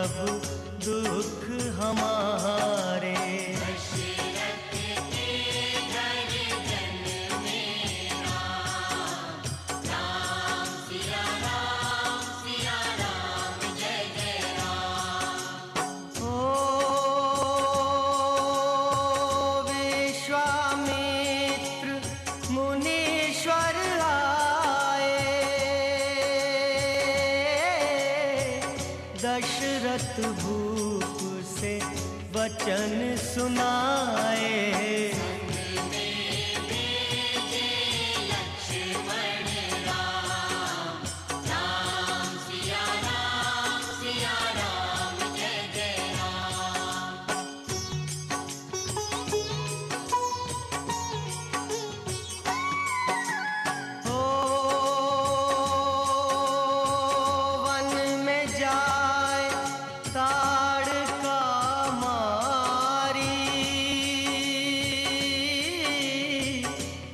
सब दुख हमारे। दशरथ के घर जन्मे राम, राम सिया राम जय जय राम। ओ विश्वामित्र मुनीश्वर आए, दशरथ भूप से वचन सुनाए। संग में भेजे लक्ष्मण राम, राम सिया राम जय जय राम। ओ वन में जाए ताड़का मारी,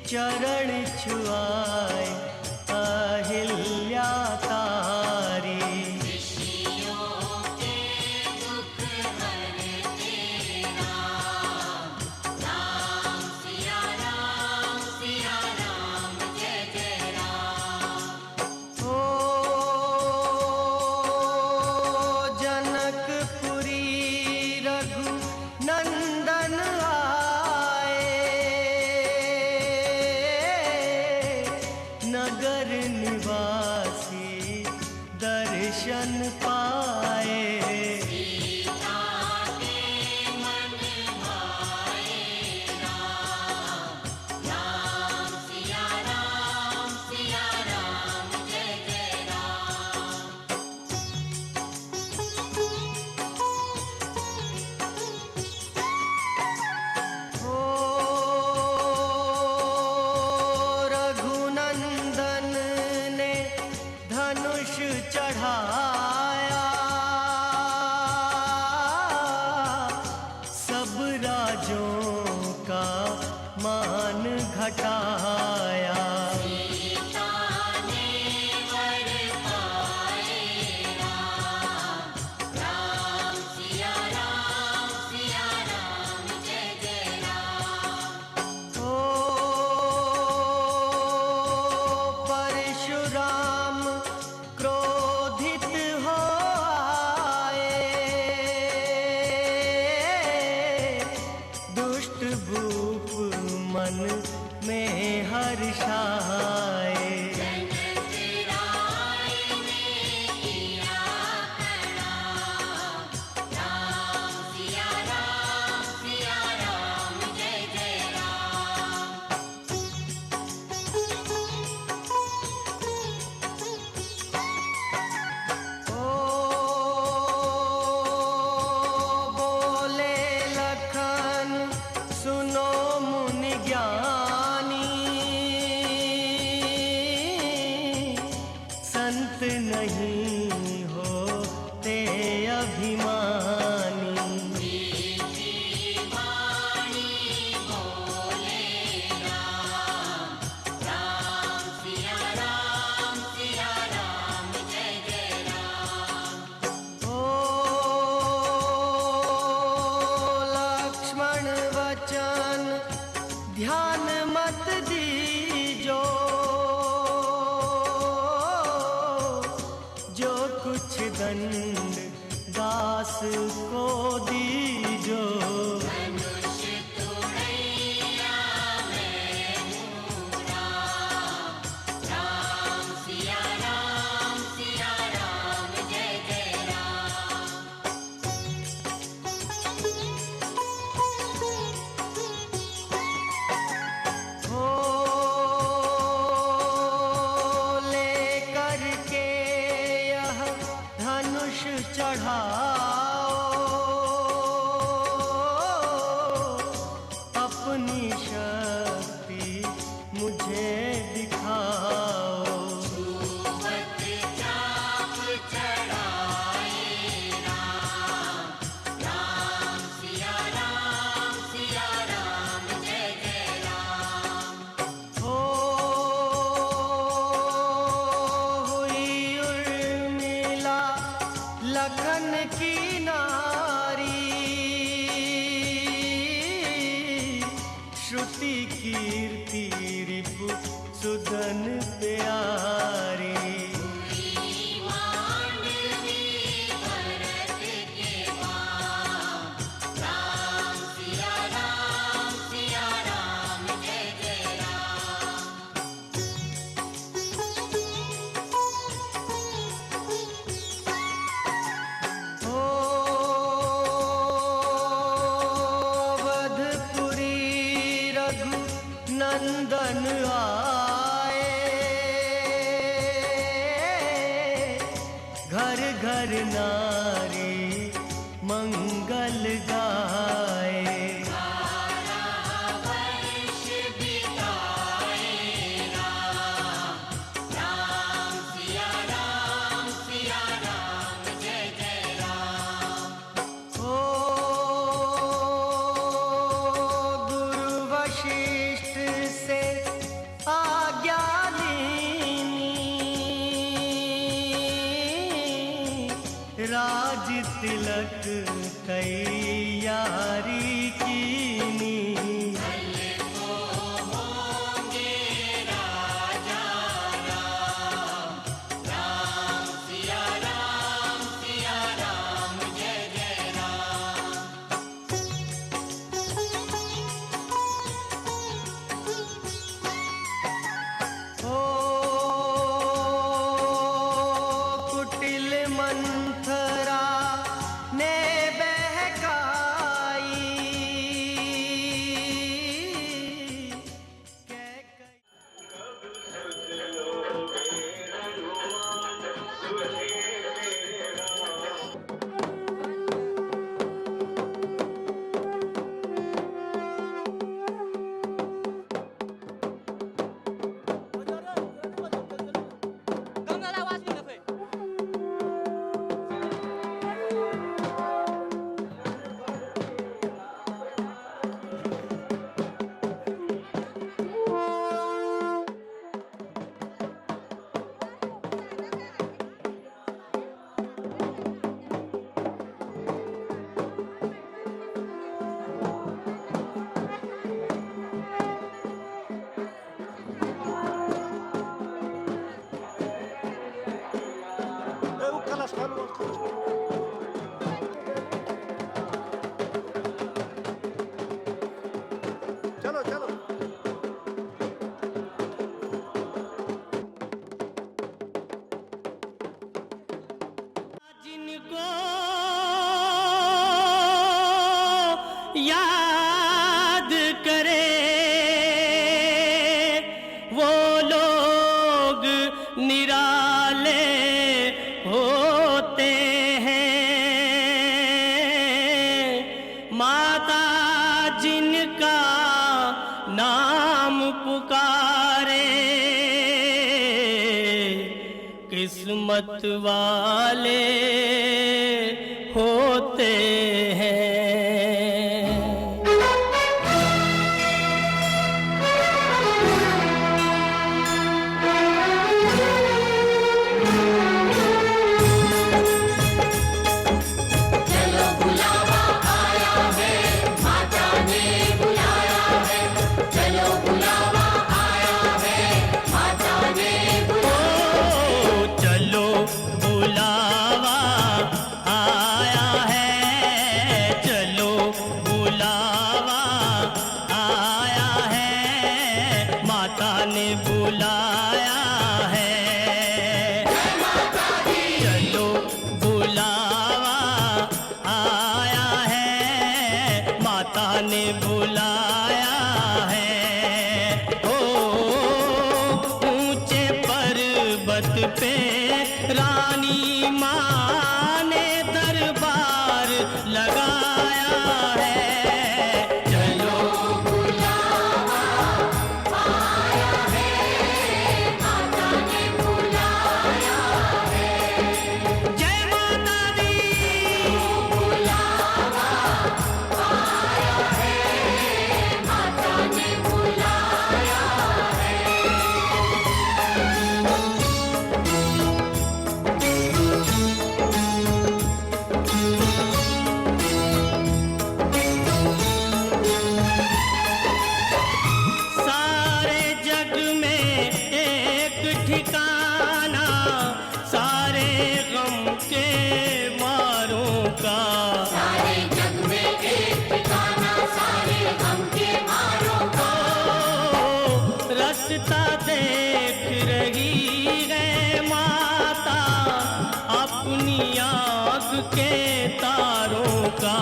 चरण छुआए अहिल्या तारी। ऋषियों के दुख हरते राम, राम सिया राम जय जय राम। ओ जनकपुरी रघु नंदन आए, नगर निवासी दर्शन पाए। सीता के मन भाए राम, राम सिया राम जय जय राम। ओ रघुनंदन ने धनुष चढ़ाया, सब राजों का मान घटाया। सीता ने वर पाए राम, राम सिया राम जय जय राम। ओ परशुराम क्रोधित हो आए, दुष्ट भूप मन में हर्षाए। जनक राय ने किया प्रणाम, राम सिया राम जय जय राम। ओ बोले लखन सुनो मुनि ज्ञानी, संत नहीं होते अभिमानी। मीठी वाणी बोले राम, राम सिया राम जय जय राम। ओ लक्ष्मण वचन ध्यान मत दीजो, जो कुछ दंड दास को दीजो। धनुष तोड़ैया मैं हूँ राम, राम सिया राम जय जय राम। हो लेकर के यह धनुष चढ़ाओ, अपनी शक्ति मुझे दिखाओ। छूबत चाप चढ़ाए राम, राम सिया राम जय जय राम। हो हुई उर्मिला लखन की नारी, श्रुति कीर्ति रिपु सुदन प्यारी। मांडवी भरत के पाँव, राम सिया राम जय जय राम। हो अवधपुरी रघु नंदन आए, घर घर नारी मंगल गाए। वर्ष बिताए राम, राम सिया राम जय जय राम। हो गुरु वशिष्ठ से आज्ञा लीनी, राज तिलक तैयारी कीनी। कल को होंगे राजा राम, राम सिया राम जय जय राम। हो कुटिल मंथरा ने बहकाई, चलो चलो। जिनको याद करे वो लोग निराले होते हैं। माता जिनका नाम पुकारे किस्मत वाले होते हैं। चलो बुलावा आया है, माता ने बुलाया है। चलो बुलावा आया है, माता ने चलो बुलावा आया है, आँख के तारों का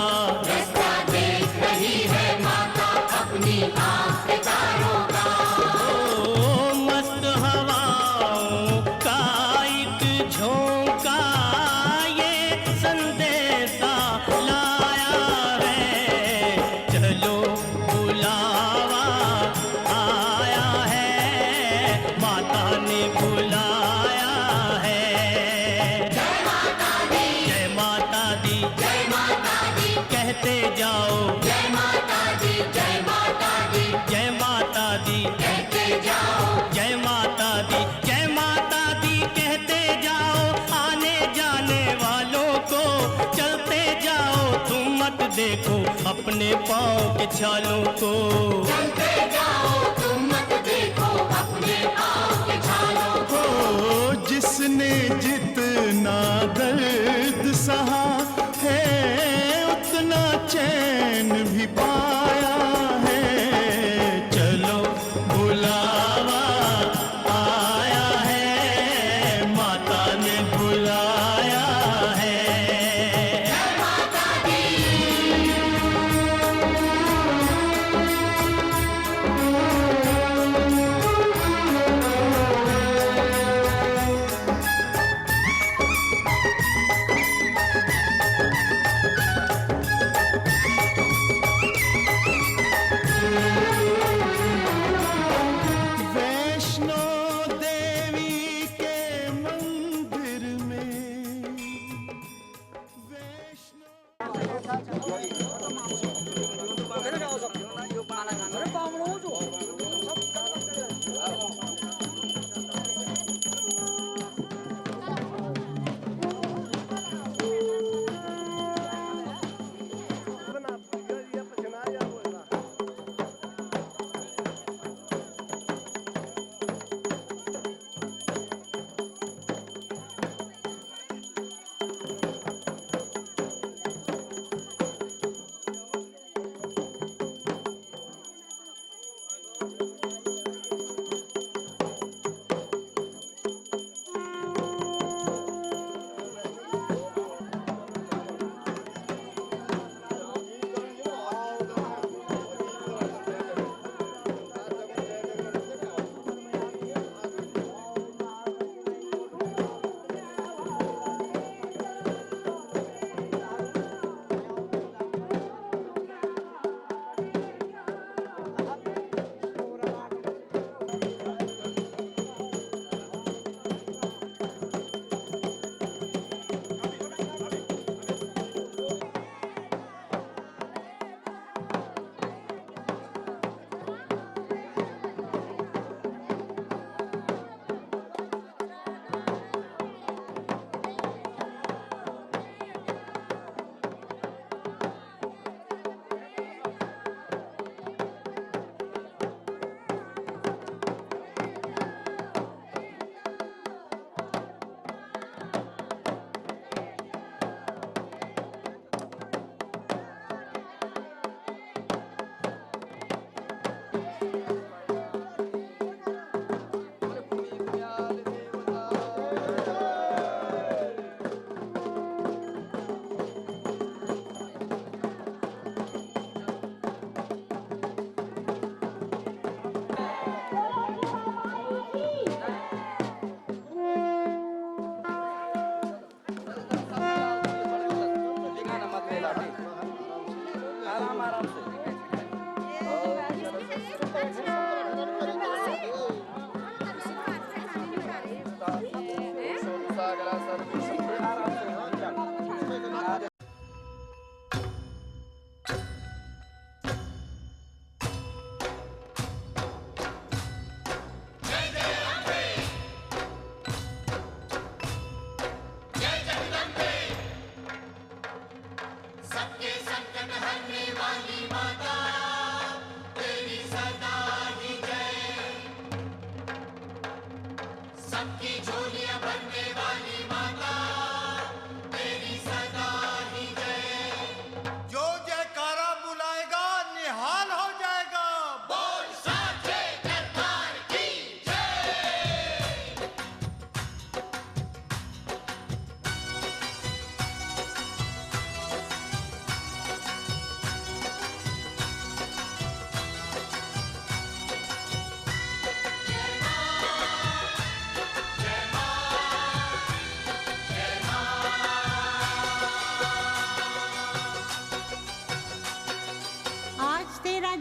रास्ता देख रही है माता अपनी आँख के तारों का। ओ मस्त हवाओं का एक झोंका ये संदेशा लाया है, चलो बुलावा आया है, माता ने बुलाया है। जय माता दी, जय माता दी, जय माता दी, कहते जाओ जय माता दी, जय माता दी, जय माता दी, कहते जाओ। जय माता दी, जय माता दी कहते जाओ, आने जाने वालों को चलते जाओ, तुम मत देखो अपने पाँव के छालों को। चलते जाओ तुम मत देखो अपने पाँव के छालों को। ओ जिसने जितना दर्द सहा है उतना चैन भी पाया है, चलो बुलावा आया है, माता ने बुलाया है। जय माता दी, वैष्णो देवी के मंदिर में वैष्णो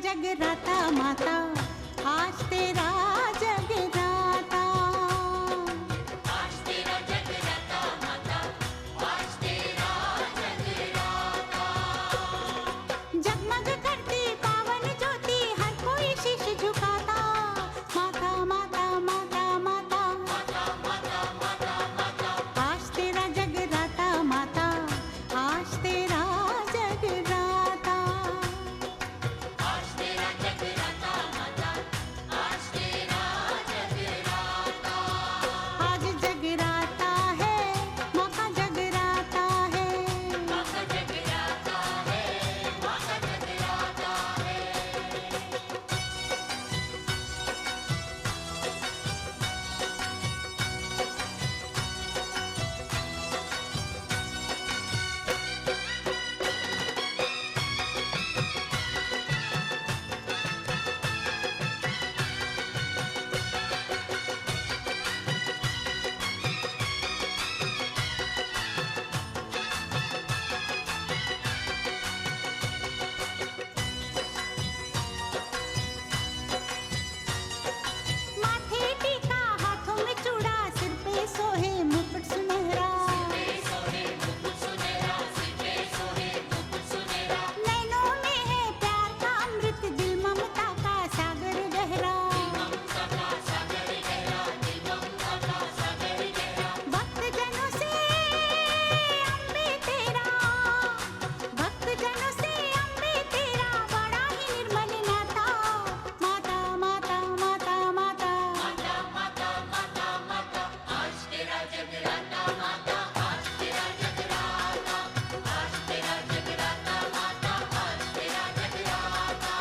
जगराता माता, आज तेरा जगराता। आज तेरा जगराता माता, आज तेरा जगराता। जगमग करती पावन ज्योति, हर कोई शीश झुकाता। माता माता माता माता, माता माता माता माता। आज तेरा जगराता माता, आज तेरा जगराता। आज तेरा जगराता माता, आज तेरा जगराता। आज जगराता है, माँ का जगराता है। माँ का जगराता है, माँ का जगराता है। माथे टीका, हाथों में चूड़ा, सिर पे सोहे मुकुट सुनहरा। सोहे मुकुट सुनहरा, सिर पे सोहे मुकुट सुनहरा। नैनों में है प्यार का अमृत, दिल ममता का सागर गहरा। ममता का सागर गहरा, दिल ममता का सागर गहरा। भक्त जनों से अम्बे तेरा, भक्त जनों से अम्बे तेरा बड़ा ही निर्मल नाता। माता माता माता माता, माता माता माता माता, आज तेरा जगराता माता, आज तेरा जगराता। आज तेरा जगराता माता, आज तेरा जगराता।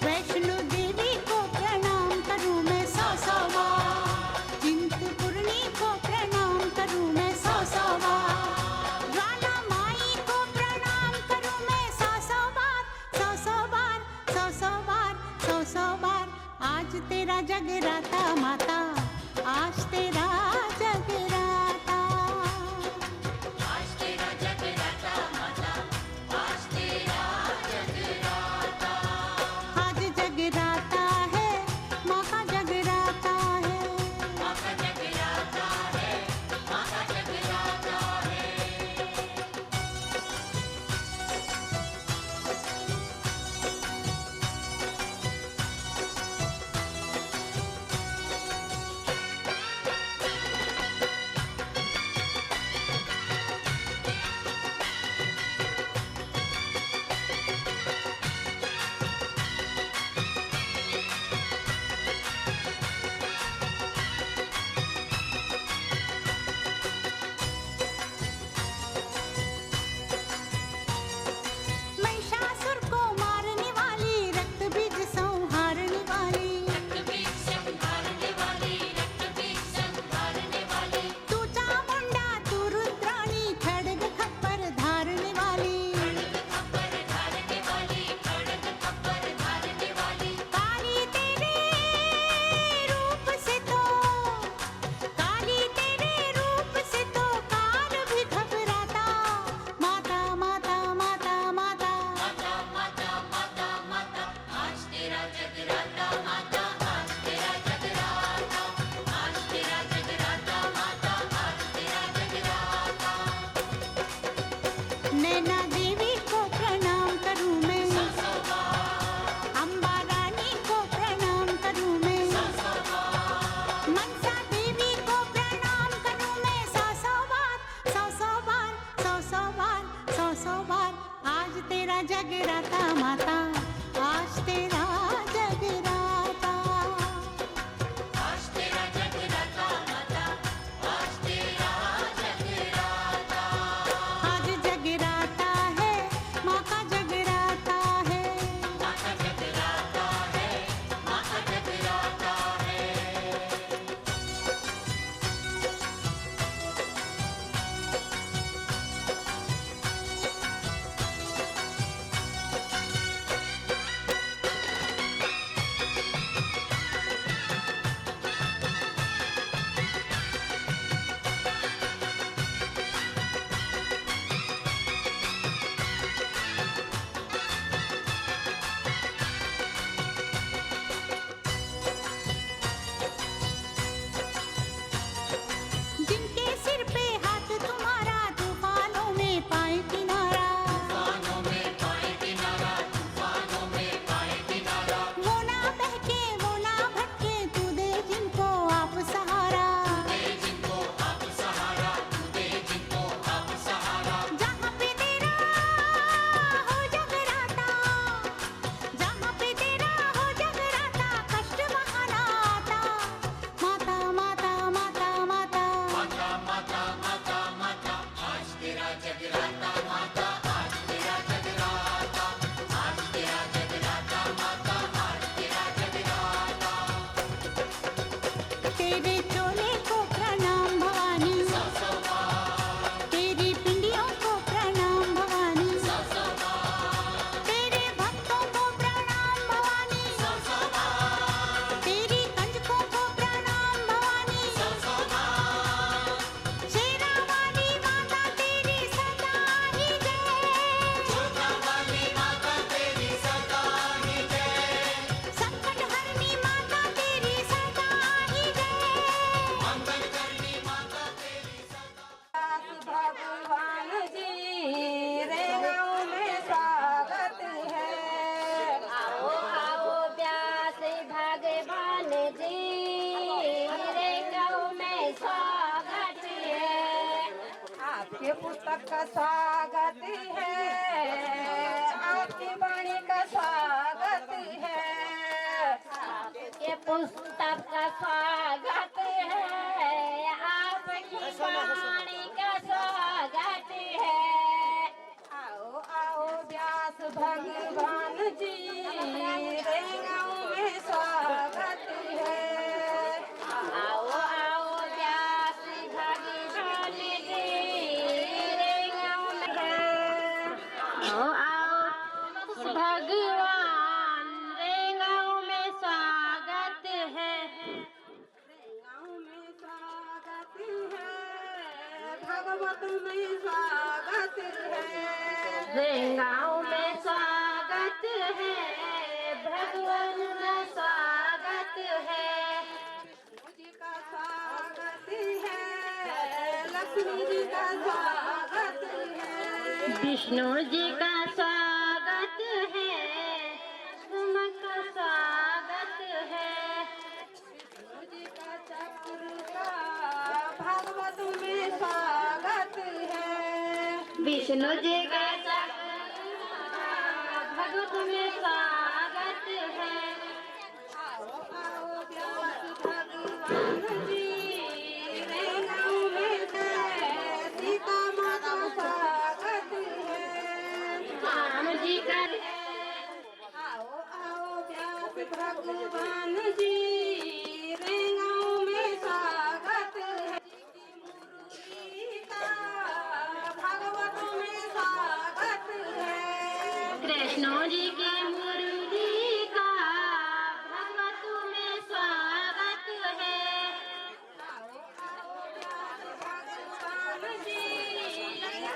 वैष्णो देवी को प्रणाम करूं मैं सौ सौ बार, चिंतपूर्णी को प्रणाम करूं मैं सौ सौ बार, ज्वाला माई को प्रणाम करूं मैं सौ सौ बार, सौ सौ बार, सौ सौ बार, सौ सौ बार। आज तेरा जगराता माता, आज तेरा जगराता। आज तेरा जगराता माता, आज तेरा जगराता। आज जगराता है, माँ का जगराता है। माँ का जगराता है, माँ का जगराता है। महिषासुर को मारने वाली, रक्त बीज संहारने वाली, रक्त बीज संहारने वाली, रक्त बीज संहारने वाली। तू चामुंडा तू रुद्राणी, खड्ग खप्पर धारने वाली, खड्ग खप्पर धारने वाली, खड्ग खप्पर धारने वाली। काली तेरे रूप से तो, काली तेरे रूप से तो काल भी घबराता। माता माता माता माता, माता माता माता माता, आज तेरा जगराता माता, आज तेरा जगराता। आज तेरा जगराता माता, आज तेरा जगराता। नैना देवी को प्रणाम करूं मैं, सौ सौ बार, अम्बा रानी को प्रणाम करूं मैं, सौ सौ बार। मनसा देवी को प्रणाम करूं मैं सौ सौ बार, सौ सौ बार, सौ सौ बार, सौ सौ बार। आज तेरा जगराता माता, आज तेरा जगराता। आज तेरा जगराता माता, आज तेरा जगराता। आज जगराता है, माँ का जगराता है। माँ का जगराता है, माँ का जगराता है। जगराता माता आज तेरा जगराता, आज तेरा जगराता माता आज तेरा जगराता। तेरे चोले को प्रणाम भवानी, तेरी पिंडियों को प्रणाम भवानी, तेरे भक्तों को प्रणाम भवानी, तेरी कंजकों को प्रणाम भवानी। शेरा वाली माता तेरी सदा ही जय, जोधा वाली माता तेरी सदा ही जय, संकट हरनी माता तेरी सदा ही जय। मंगल करनी माता तेरी सदा। भगवान जी रे गाँव में स्वागत है। आओ आओ व्यास भगवान जी रे गाँव में स्वागत है। आपके पुस्तक का स्वागत है, आपकी वाणी का स्वागत है, आपके पुस्तक का स्वागत है, आपकी वाणी का स्वागत है। आओ आओ व्यास भगवान जी रे गाँव में स्वागत है। आओ आओ व्यास भगवान जी रे गाँव में है। आओ आओ भगवान रे गाँव में स्वागत है। गाँव में स्वागत है, भगवत में स्वागत है। रे गाँव में स्वागत है, भगवान का स्वागत है। जी का स्वागत है, लक्ष्मी जी का स्वागत है, विष्णु जी का स्वागत है, उमा का स्वागत है। जी का चक्र का भागवत में स्वागत है, विष्णु जी का चक्र का भगवत में स्वागत है। आओ आओ व्यास भगवान जी रे गाँव में है। सीता माता स्वागत है, राम जी का आओ आओ व्यास भगवान जी रे गाँव में स्वागत है। मूर्ति का भागवत में स्वागत है, कृष्ण जी के मुरली का भगवत में स्वागत है। आओ आओ व्यास भगवान जी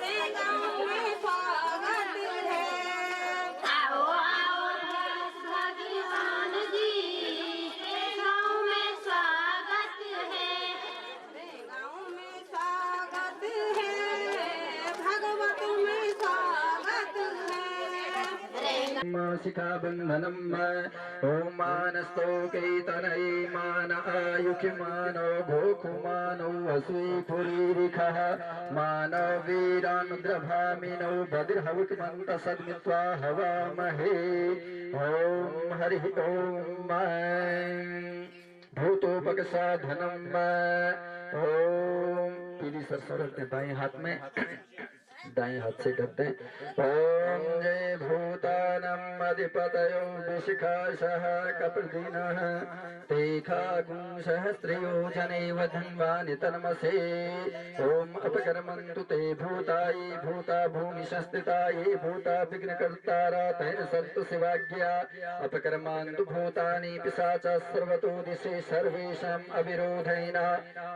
रे गाँव में स्वागत है। आओ आओ व्यास भगवान जी रे गाँव में स्वागत है। रे गाँव में स्वागत है, भगवत में स्वागत है। शिखाबन्धनम् ॐ मानस्तोकैतनये मान आयुषमानो गोकुमानो वसूपुरीरिखः मानो वीरानुद्रभामिनो बद्रहविकमन्तसद्मित्वा हवामहे। ॐ हरिः ॐ भूतोपगसाधनम् ॐ पीली सरसों रखते दाएं हाथ में, दाएं हाथ से करते हैं। ओम जय भूतानम अधिपतयो विशिखाशः कप्रदिनः तेखागुं सहस्रयोजनैव धन्वानि तन्मसे। ओम अपकर्मन्तु ते भूताये भूता भूमिशस्थिताये भूता विघ्नकर्तारा तेन सन्तु शिवाज्ञा। अपकर्मान्तु भूतानि पिशाचा सर्वतो दिशे सर्वेषाम् अविरोधेन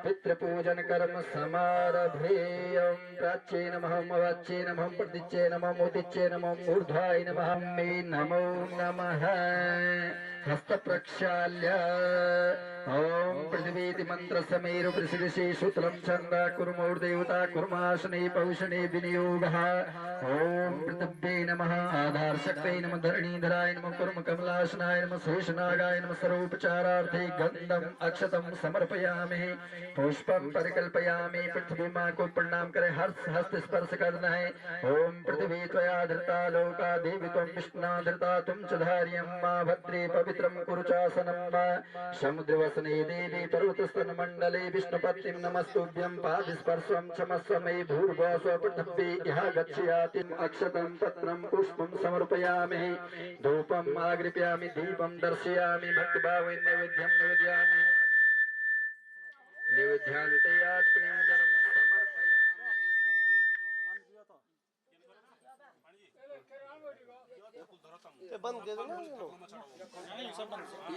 पितृपूजन कर्म समारभेयम्। प्राच्ये नमः वाच्ये नमः प्रतीच्ये नमः मोदिच्ये नमः ऊर्ध्वाय नमः मे नमो नमः। हस्त प्रक्षाल्य ओम पृथ्वीति मंत्र समेरु पृथ्वी सूत्रम छंदा कुर्मोर्देवता कुर्माशने पौषणे विनियोगः। ओम पृथ्व्यै नमः आधार शक्त्यै नमः धरणीधराय नमः कुर्म कमलासनाय नमः शेषनागाय नमः सर्वोपचारार्थे गंधम अक्षतम समर्पयामि पुष्पम परिकल्पयामि। पृथ्वी मां को प्रणाम करें, हस्त स्पर्श कर ओम पृथ्वी त्वया धृता लोका देवी त्वं विष्णुना धृता त्वं च धार्यं मा भद्रे पवित्रं कुरु चासनं मा समुद्रवसने देवी पर्वतस्तनमण्डले विष्णुपत्नीं नमस्तुभ्यं पादस्पर्शं क्षमस्व मे भूर्भुवः पृथिवी इह गच्छयाति अक्षतं पत्रं पुष्पं समर्पयामि धूपम् आग्रापयामि दीपं दर्शयामि भक्तिभावेन नैवेद्यं निवेदयामि निवेद्यान्तेयाचपनीं जलं समर्पयामि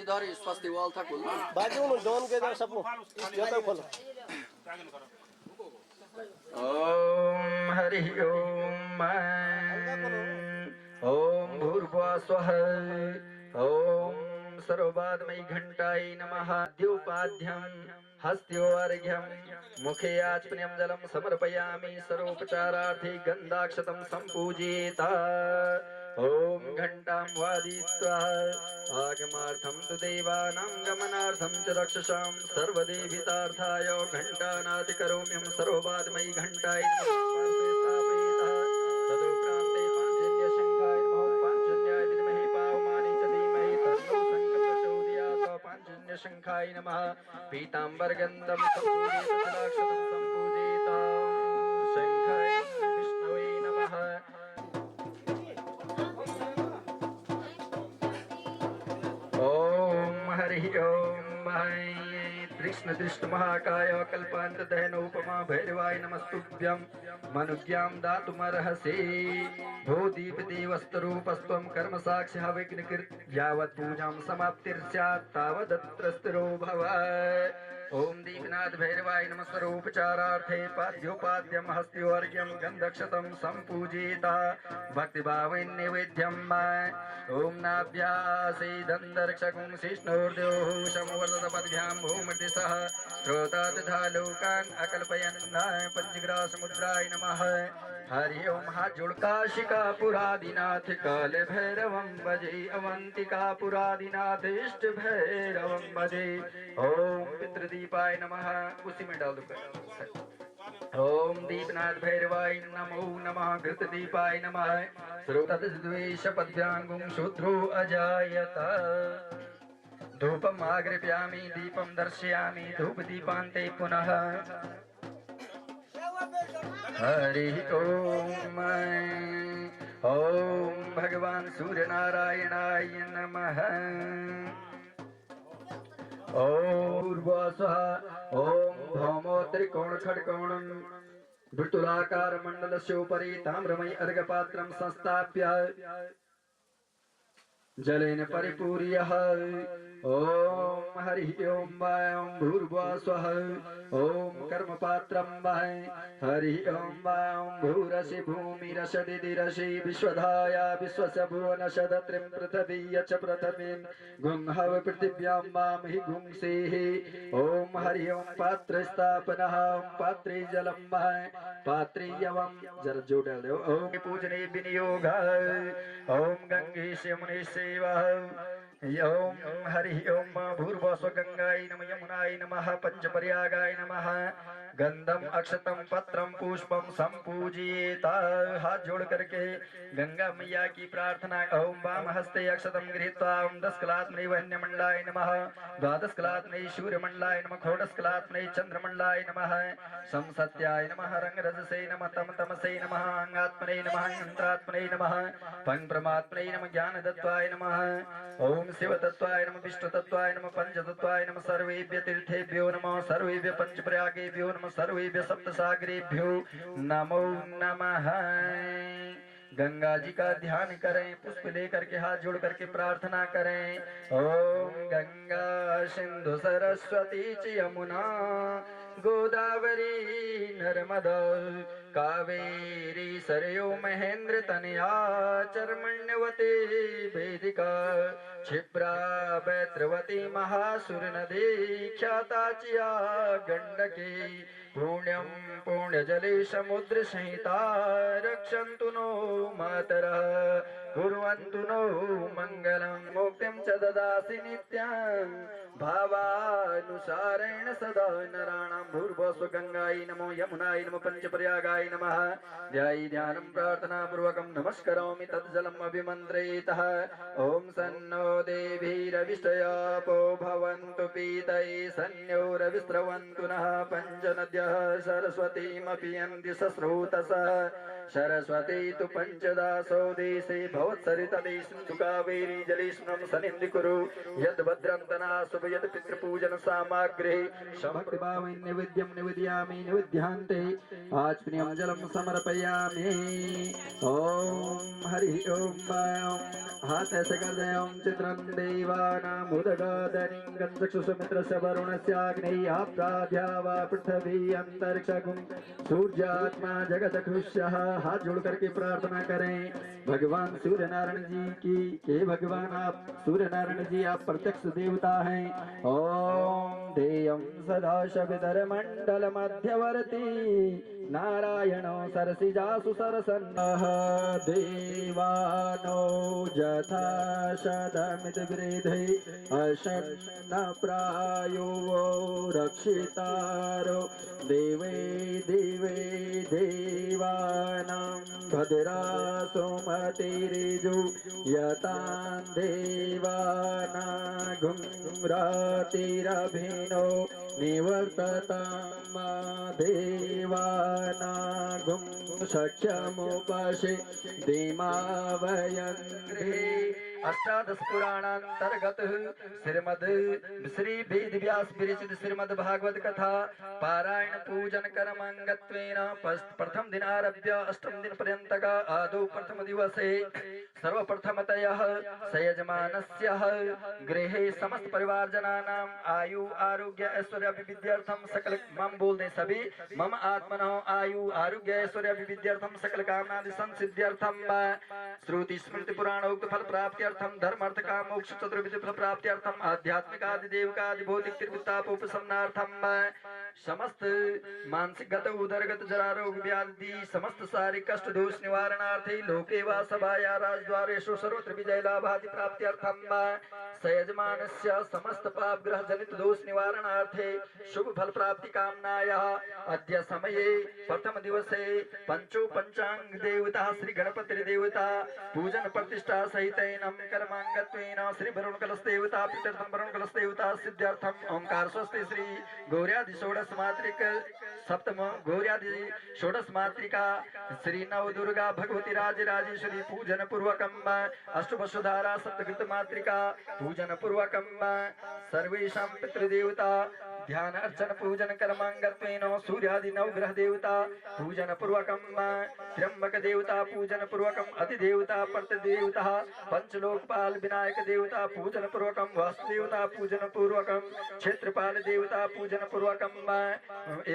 इधर स्वस्ति वाल था कुल बाजू में डॉन के इधर सब ये तो खोलो ओम हरि ओम ओम भूर्भुवः स्वः ओम सर्वपादमयी घंटाय नमः द्योपाध्यं हस्त्योर्घ्यं मुखे आचमनीयं जलं समर्पयामि सर्वोपचारार्थे गन्धाक्षतं सम्पूजयेत ओम घंटां वादयित्वा आगमार्थं तु देवानां गमनार्थं च रक्षसां सर्वदेवहितार्थाय घंटानादि करोम्यहं सर्वपादमयी घंटाय स्थापयेतः तदुपरान्ते पाञ्चजन्यशङ्खाय नमः पाञ्चजन्याय विद्महे पावमाने च धीमहि तन्नो शङ्खप्रचोदयात् पाञ्चजन्यशङ्खाय नमः पीताम्बरगन्धं सम्पूजयेत जलाक्षतं सम्पूजयेत शङ्खाय विष्णवे नमः ओम हरि ओम कृष्ण दृष्ट महाकाय कल्पांत दहनोपमा भैरवाय नमस्तुभ्यं मनुज्ञां दातुमर्हसि भो दीप देवस्तरूपस्त्वं कर्म साक्ष्यः विघ्नकृत् यावत् पूजां समाप्तिर्स्यात् तावदत्र स्थिरो भव ओम दीपनाथ भैरवाय नमः सर्वोपचारार्थे पाद्योपाद्यं हस्त्योर्घ्यं गन्धक्षतं सम्पूजयेत भक्तिभावेन नैवेद्यं ओम नाभ्यासेदन्तरिक्षगुं शिष्णोर्द्योः समवर्तपद्भ्यां भूमृतिसः श्रोता तथा लोकान् अकल्पयन् पंचग्रासमुद्राय नमः हरि ओम हाथ जोड़ काशिकापुरादिनाथ काल भैरवं भजे अवंतिकापुरादिनाथ इष्ट भैरवं भजे ओम पितृदीपाय नमः उसी में डाल दो ओम दीपनाथ भैरवाय नमो नमः घृतदीपाय नमः श्रोतद्वेषपद्भ्याङ्गुं शूद्रो अजायत धूपम् आग्रापयामि दीपं दर्शयामि धूपदीपान्ते पुनः हरि ओम ओम भगवान सूर्यनारायणाय नमः ओम पूर्वस्वः ओम भौमो त्रिकोण खड्कोणं वृत्तुलाकार मंडलस्योपरि ताम्रमयी अर्घपात्रं संस्थाप्य जलेन परिपूर्यः ओम हरि ओम वां भूर्भुवः स्वः ओम कर्मपात्रं वां हरि ओम वां भूरसि भूमिरसदिदिरसि विश्वधाया विश्वस्य भुवनशदत्रिं पृथिवी च पृथिवीं गुंहव पृथिव्यां वां हि गुंसेः ओम हरि ओम पात्र स्थापनः पात्रे जलं वां पात्रे यवं जल जो डाल दो ओम पूजने विनियोग ओम गंगे यमुने सेवा ओम हरि ओम भूर्भुवः स्वः गंगाय नमः यमुनाय नमः पंचपर्यागाय नमः गंधम अक्षतम पत्रम पुष्पम संपूजयेत हाथ जोड़ करके गंगा मैया की प्रार्थना ओम वाम हस्ते अक्षतम गृहीत्वा ओम 10 कलात्मने वन्यमंडलाय नमः 12 कलात्मने सूर्यमंडलाय नमः षोडश कलात्मने चंद्रमंडलाय नमः संसत्याय नमः रंगरजसे नमः तमसे नमः अंगात्मने नमः यंत्रात्मने नमः पंचप्रमात्मने नमः ज्ञानदत्वाय नमः ओम शिवतत्वाय नमः विष्णुतत्वाय नमः पंचतत्वाय नमः सर्वेभ्यः तीर्थेभ्यो नमः सर्वेभ्यः पंचप्रयागेभ्यो नमः सर्वेभ्यः सप्तसागरेभ्यो नमो नमः गंगा जी का ध्यान करें पुष्प लेकर के हाथ जोड़ करके प्रार्थना करें ओम गंगा सिंधु सरस्वती च यमुना गोदावरी नर्मदा कावेरी सरयो महेंद्र तनया चर्मण्यवती वेदिका क्षिप्रा बैत्रवती महासुर नदी ख्याता चिया गंडकी पुण्यं पुण्यजले समुद्र संहिता रक्षन्तु नो मातरः कुर्वन्तु नो मंगलं मुक्तिं च ददासि नित्यं भावानुसारेण सदा नराणां भूर्भुवस्व गंगायै नमो यमुनायै नमो पंचपर्यागाय नमः ध्यायि ध्यानं प्रार्थनापूर्वकं नमस्करोमि तज्जलम् अभिमन्त्रयेतः ॐ सन्नो देवीरविष्टयापो भवन्तु पीतये सन्योरविस्रवन्तु नः पञ्चनद्यः सरस्वतीमपि यन्ति सस्रोतसः सरस्वती तु पञ्चदासो देशे भवत्सरितले सिन्धु कावेरी जलेस्मिन् सन्निधिकुरु यद्भद्रं तना शुभ यद् पितृपूजन सामग्री भक्तिभावेन निवेद्यं निवेदयामि निवेद्यान्ते आचमनीयं जलं समर्पयामि ॐ हरि ओम हाथ ऐसे कर दे ओम चित्रं देवानां उदगादनिं गन्धक्षुषमित्रस्य वरुणस्याग्नेयः आप्ताद्यावा पृथ्वी अंतरिक्षगुं सूर्यात्मा जगदकृष्यः हाथ जोड़ करके प्रार्थना करें भगवान सूर्य नारायण जी की के भगवान आप सूर्य नारायण जी आप प्रत्यक्ष देवता हैं ओम देयं सदा शविधर मंडल मध्यवर्ती नारायणो सरसिजासु सरसन्नः देवानो यथा शतमित वृद्धि अशन्न प्रायो रक्षितारो देवे देवे देवानां भद्रासो मतिरिजु यतां देवानागुं रातिरभिनो निवर्ततां देवानागुं सख्यमुपशे देमावयन्ते अष्टादश पुराणांतर्गत श्रीमद् श्री वेद व्यास विरचित श्रीमद् भागवत कथा पारायण पूजन कर्मांगत्वेन प्रथम दिन आरभ्य अष्टम दिन पर्यंतक आदौ प्रथम दिवसे सर्वप्रथमतयः सयजमानस्य गृहे समस्त परिवार जनानां आयु आरोग्य ऐश्वर्य विविध्यर्थम सकल मम बोलने सभी मम आत्मनो आयु आरोग्य ऐश्वर्य विविध्यर्थम सकल कामनादि संसिद्ध्यर्थम श्रुति स्मृति पुराणोक्त फल प्राप्त्यर्थम धर्म अर्थ काम मोक्ष चतुर्विध फल प्राप्त्यर्थम आध्यात्मिक आदि देवका आदि भौतिक त्रिवितापोपसमनार्थम समस्त मानसिक गत उदरगत जरा रोग व्याधि समस्त शारीरिक कष्ट दोष निवारणार्थे लोके वा सभाया राजद्वारेषु सर्वत्र विजय लाभादि प्राप्त्यर्थम सयजमानस्य समस्त पाप ग्रह जनित दोष निवारणार्थे शुभ फल प्राप्ति कामनायाः अद्य समये प्रथम दिवसे पंचो पंचांग देवता श्री गणपति देवता पूजन प्रतिष्ठा सहितेन कर्मांगत्वेन श्री वरुण कलश देवता प्रीत्यर्थम वरुण कलश देवता सिद्ध्यर्थम ओंकार स्वस्ति श्री गौर्यादि षोडश मात्रिक सप्तम गौर्यादि षोडश मात्रिका श्री नव दुर्गा भगवती राजराजेश्वरी पूजन पूर्वकम अष्टवसुधारा सप्तकृत मात्रिका पूजन पूर्वकम सर्वेषां पितृदेवता ध्यान अर्चन पूजन कर्मांगत्वेन सूर्यादि नवग्रह देवता पूजन पूर्वकम त्र्यंबक देवता पूजन पूर्वकम अधिदेवता प्रतिदेवता पंचलोकपाल विनायक देवता पूजन पूर्वकम वासुदेवता पूजन पूर्वकम क्षेत्रपाल देवता पूजन पूर्वकम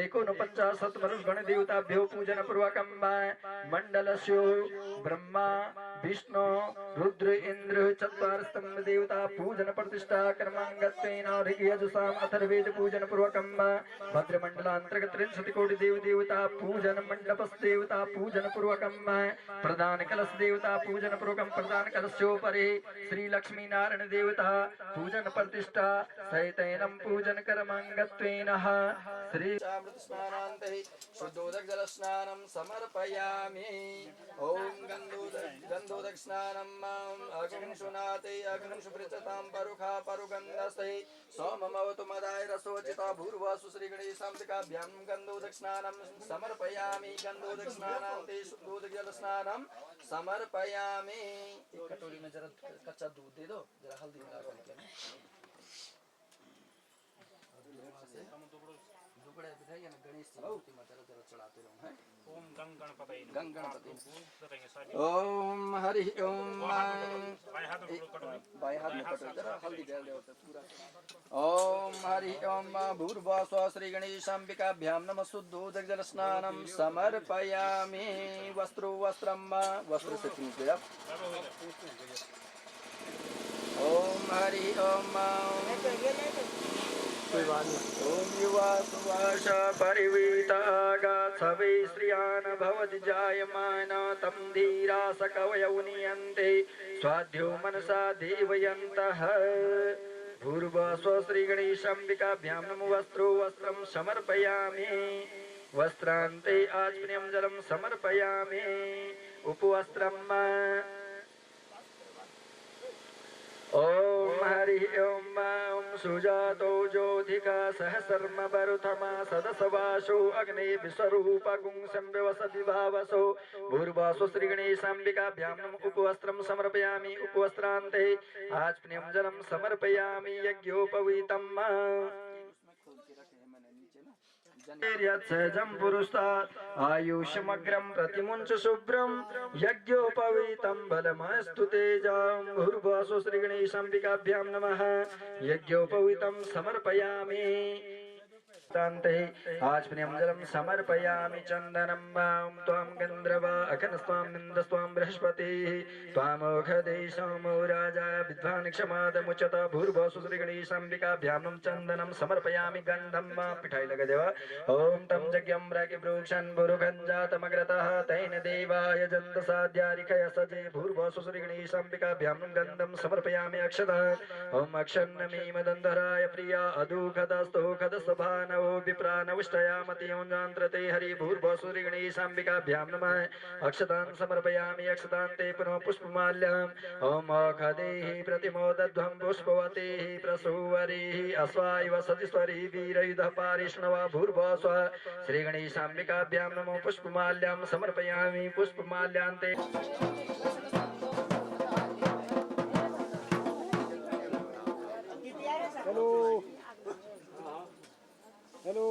एकोनपञ्चाशत् मरुद्गण देवताभ्यो पूजन पूर्वकम मंडलस्यो ब्रह्मा विष्णु रुद्र इंद्र चत्वारस्तंभ देवता पूजन प्रतिष्ठा कर्मांगत्वेन ऋग्यजुषाम अथर्वेद पूजन पूर्वकम भद्रमंडलांतर्गत 30 कोटि देव देवता पूजन मंडपस् देवता पूजन पूर्वकम प्रधान कलश देवता पूजन पूर्वकम प्रधान कलशोपरि श्री लक्ष्मी नारायण देवता पूजन प्रतिष्ठा सहितेन पूजन कर्मांगत्वेन श्री अमृत स्नानान्ते शुद्धोदक जल स्नानं समर्पयामि ओम गंधोदक स्नानम् अग्निं शुनाते अग्निं शुभृततां परुखा परुगन्धस्ते सोममवतु मदाय रसोचिता भूर्वासु श्री गणेशाम्बिकाभ्यां गंधोदक स्नानं समर्पयामि गंधोदक स्नानान्ते शुद्धोदक जल स्नानं समर्पयामि एक कटोरी में जरा कच्चा दूध दे दो जरा हल्दी मिला के दुबड़े बिठाइए ना गणेश जी की जरा जरा चढ़ाते रहो हैं ओम गंग गणपति ओम हरि ओम बाय हाथ में कटोरी जरा हल्दी डाल दो पूरा ओम हरि ओम भूर्भुवः श्री गणेशाम्बिकाभ्यां नमः शुद्धोदक जल स्नानं समर्पयामि वस्त्रो वस्त्रं वस्त्र से चूस ओम हरि ओम ओम युवा सुवास परिवीतागा छवि श्रियान भवति जायमान तं धीरा सकवयौ नियन्ते स्वाध्यो मनसा देवयन्तः भूर्भुवः श्रीगणेशाम्बिकाभ्यां नमो वस्त्रो वस्त्रं समर्पयामि वस्त्रान्ते आचमनीयं जलं समर्पयामि उपवस्त्रम् ओम हरि ओम ओम सुजातो ज्योतिका सहस्रम वरुथमा सदसवासो अग्ने विश्वरूप गुंसं व्यवसति भावसो भूर्वासो श्री गणेशाम्बिकाभ्यां नम उपवस्त्रं समर्पयामि उपवस्त्रान्ते आचमनीयं जलं समर्पयामि यज्ञोपवीतम् यत्सहजं पुरुषात् आयुष्मग्रं प्रतिमुञ्च शुभ्रं यज्ञोपवीतं बलमस्तु तेजां भूर्भुवः श्रीगणेशाम्बिकाभ्यां नमः यज्ञोपवीतं समर्पयामि तान्ते आचमनीयं जलं समर्पयामि चन्दनं वां त्वां गन्धर्वा अखनस्त्वां निन्दस्त्वां बृहस्पतिः त्वामोघदे सोमो राजा विद्वान् क्षमादमुच्यत भूर्भुवः श्रीगणेशाम्बिकाभ्यां नं चन्दनं समर्पयामि गन्धं वा पिठाई लगा देवा ओम तं यज्ञं रागिब्रूक्षन् बुरुगञ्जातमग्रतः तेन देवाय जन्तसाद्यारिकय सजे भूर्भुवः श्रीगणेशाम्बिकाभ्यां नं गन्धं समर्पयामि अक्षतः ओम अक्षन्नमीमदन्धराय प्रिया अदुखदस्तु खदसभानवो विप्रानविष्टयामतियोञ्जान्त्रते हरि भूर्भुवः श्रीगणेशाम्बिकाभ्यां नमः अक्षतान् समर्पयामि अक्षतान्ते पुनः पुष्पमाल्यम् ओम अखदेः प्रतिमोदध्वं पुष्पवतेः प्रसूवरेः अश्वायव सतिस्वरी वीरयुधः पारिष्णवा भूर्भुवः स्वः श्रीगणेशाम्बिकाभ्यां नमो पुष्पमाल्यं समर्पयामि पुष्पमाल्यान्ते हेलो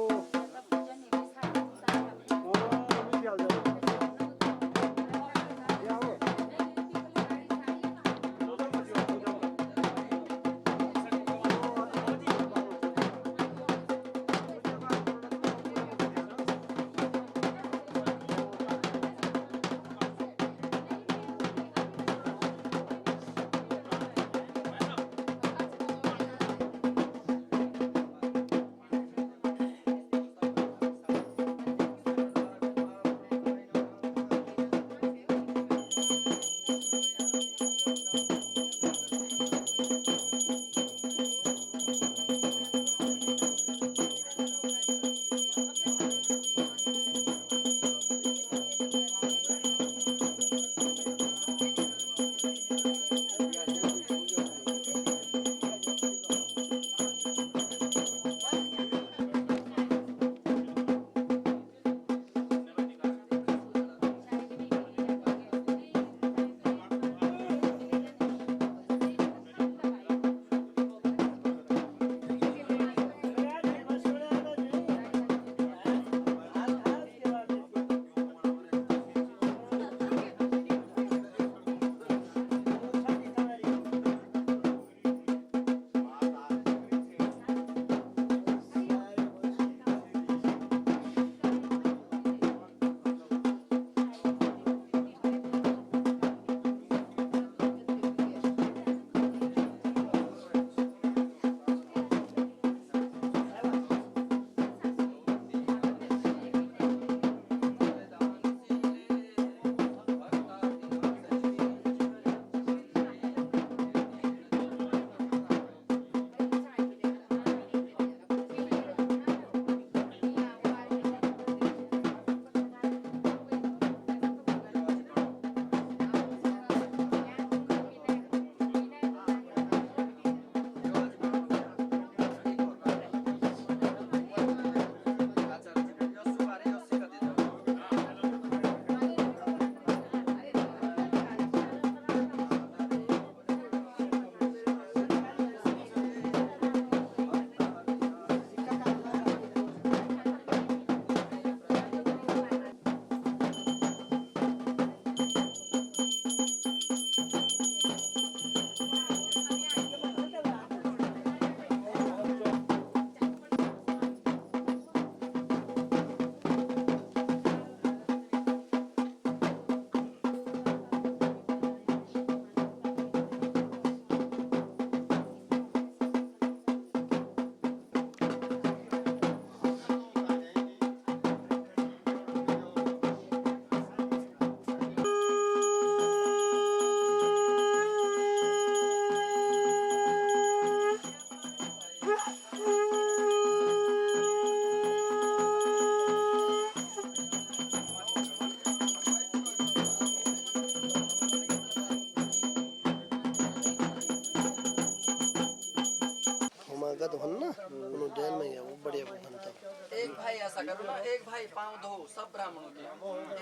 ऐसा करो ना, एक भाई पाँव धो सब ब्राह्मणों के,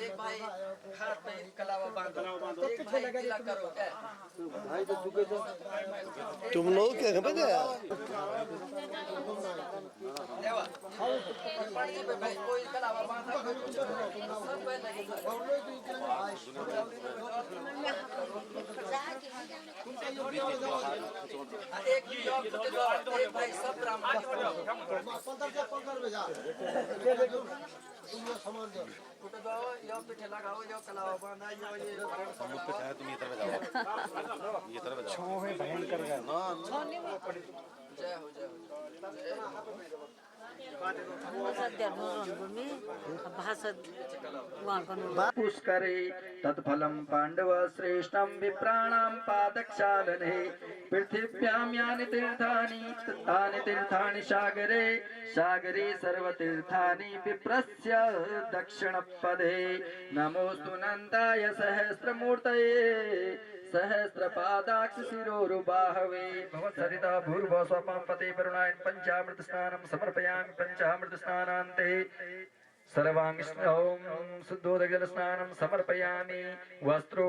एक भाई हाथ पे कलावा बांधो, एक भाई गिला करो क्या? तुम लोग क्या खबर है देवा पानी पे भाई कोई कलावा बांधा, कोई कुछ सब पहले एक भाई सब ब्राह्मण कुटे दो, यो पीठे लगाओ, यो कलावा बांधा, यो ये तुम ये तरफ जाओ, ये तरफ जाओ। जय हो जय हो पुष्करे तत्फलं पांडव श्रेष्ठं विप्राणां पादक्षालने पृथिव्यां यानि तीर्थानि तानि तीर्थानि सागरे सागरे सर्वतीर्थानि विप्रस्य दक्षिणपदे नमोस्तु नन्दाय सहस्रमूर्तये सहस्रपादाक्ष शिरोरुबाहवे भवसरिता भूर्भुवः स्वपं पते वरुणाय पंचामृत स्नानं समर्पयामि पंचामृत स्नानान्ते सर्वांग ओम शुद्धोदक जल स्नानं समर्पयामि वस्त्रो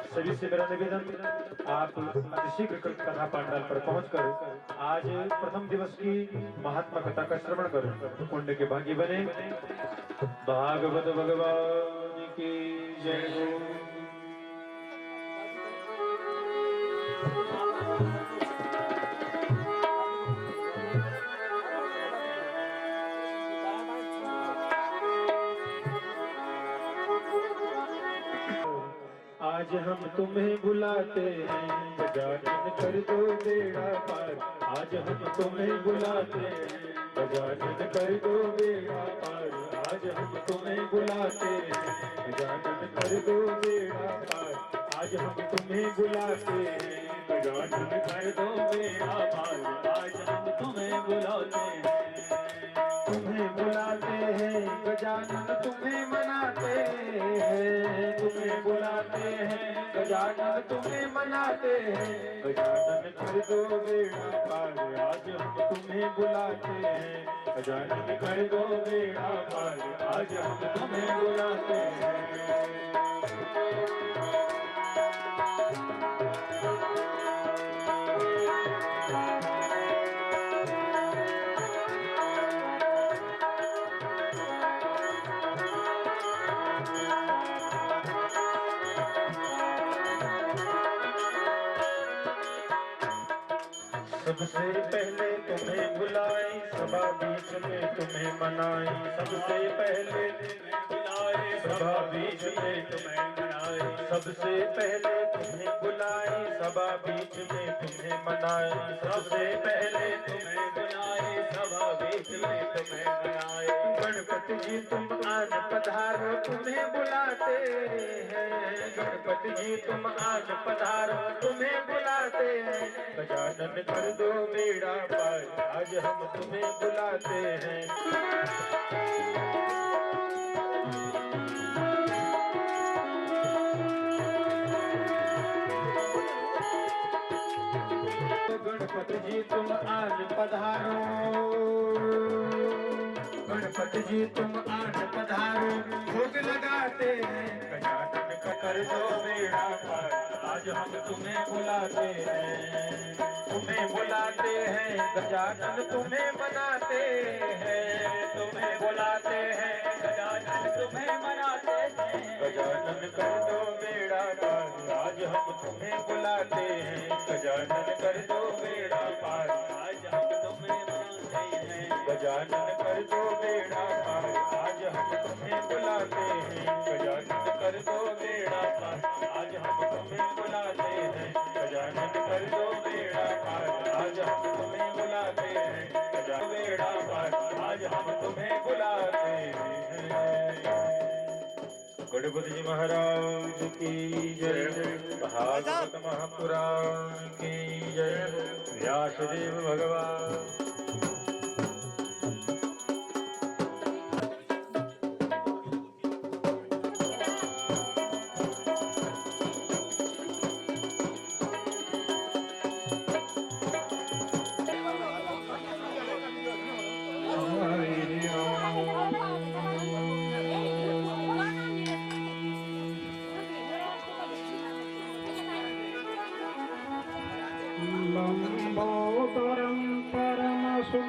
सभी से मेरा निवेदन, आप शीघ्र कथा पांडाल पर पहुंचकर आज प्रथम दिवस की महात्मा कथा का श्रवण कर पुण्य के भागी बने। भागवत भगवान की जय हो। आज हम तुम्हें बुलाते हैं गजानन कर दो बेड़ा पार। आज हम तुम्हें बुलाते हैं गजानन कर दो बेड़ा पार। आज हम तुम्हें बुलाते हैं गजानन कर दो बेड़ा पार। आज हम तुम्हें बुलाते हैं गजानन कर दो बेड़ा पार। आज हम तुम्हें बुलाते हैं गजानन तुम्हें मनाते हैं। तुम्हें बुलाते हैं गजानन तुम्हें मनाते हैं। गजानन कर दो बेड़ा पार। आज हम तुम्हें बुलाते हैं गजानन कर दो बेड़ा पार। आज हम तुम्हें बुलाते हैं। सबसे पहले तुम्हें बुलाई सभा बीच में तुम्हें मनाई। सबसे पहले तुम्हें बुलाई सभा बीच में तुम्हें मनाई। सबसे पहले तुम्हें बुलाई सभा बीच में तुम्हें मनाई। सबसे पहले तुम्हें बुलाई सभा बीच में तुम्हें मनाई। गणपति जी तुम आन पधारो तुम्हें बुलाते हैं। गणपति जी तुम आन पधारो तुम्हें बुलाते हैं। गजानन कर दो बेड़ा पार। आज हम तुम्हें बुलाते हैं। गणपति जी तुम आन पधारो। गणपति जी तुम आन पधारो भोग लगाते हैं। गजानन का कर दो बेड़ा पार। आज हम तुम्हें बुलाते हैं। तुम्हें बुलाते हैं गजानन तुम्हें मनाते हैं। तुम्हें बुलाते हैं गजानन तुम्हें मनाते हैं। गजानन कर दो बेड़ा पार। आज हम तुम्हें बुलाते हैं गजानन कर दो बेड़ा पार। आज हम तुम्हें मनाते हैं गजानन कर दो बेड़ा पार। आज हम तुम्हें बुलाते हैं गजानन कर दो बेड़ा पार। आज हम तुम्हें बुलाते हैं गजानन कर दो बेड़ा पार। आज हम तुम्हें बुलाते हैं गजानन बेड़ा पार। आज हम तुम्हें बुलाते हैं। गणपति जी महाराज की जय। भागवत महापुराण की जय। व्यासदेव भगवान। लंबोदरं परमसुन्दरमेकदन्तां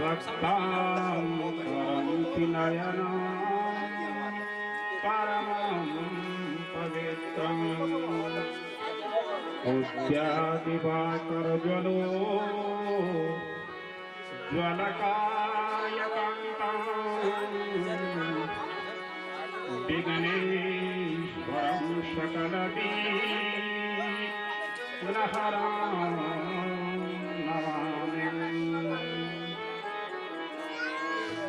रक्ताम्बरन्ति नयनां परमं पवित्रम् उद्यादिवाकरज्वलो ज्वलकायकान्तां विघ्नेश्वरं सकलविघ्नहरां नमामि।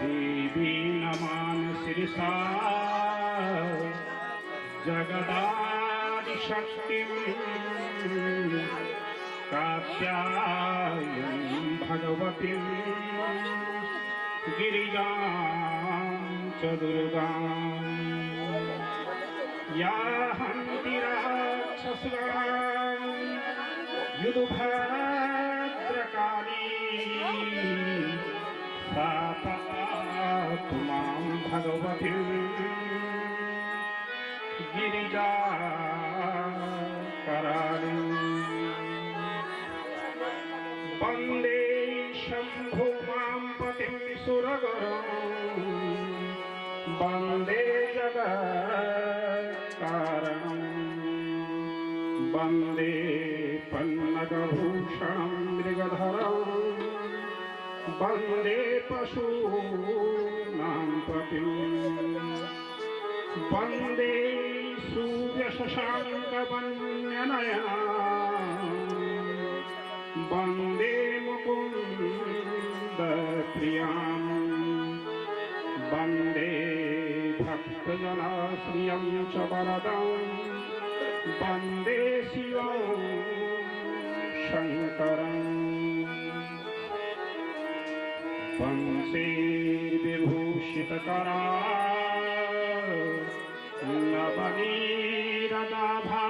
देवी नमामि शिरसा जगदादिशक्तिं। कात्यायनीं भगवतीं गिरिजां च दुर्गां। या हन्ति राक्षसान् युधभद्रकाली। सा पातु मां भगवतीं गिरिजाकराळीं। वन्दे शम्भो मां पतिं सुरगुरुं वन्दे जगत्कारणम् वन्दे पन्नगभूषणं मृगधरम् वन्दे पशूनां पतिम् वन्दे सूर्यशशाङ्कवन्यनयना वन्दे मुकुन्दप्रियाम् वन्दे भक्तजनाश्रियं च वरदं वन्दे शिवं शङ्करम् वंशीर्विभूषितकरा नवनीरदाभा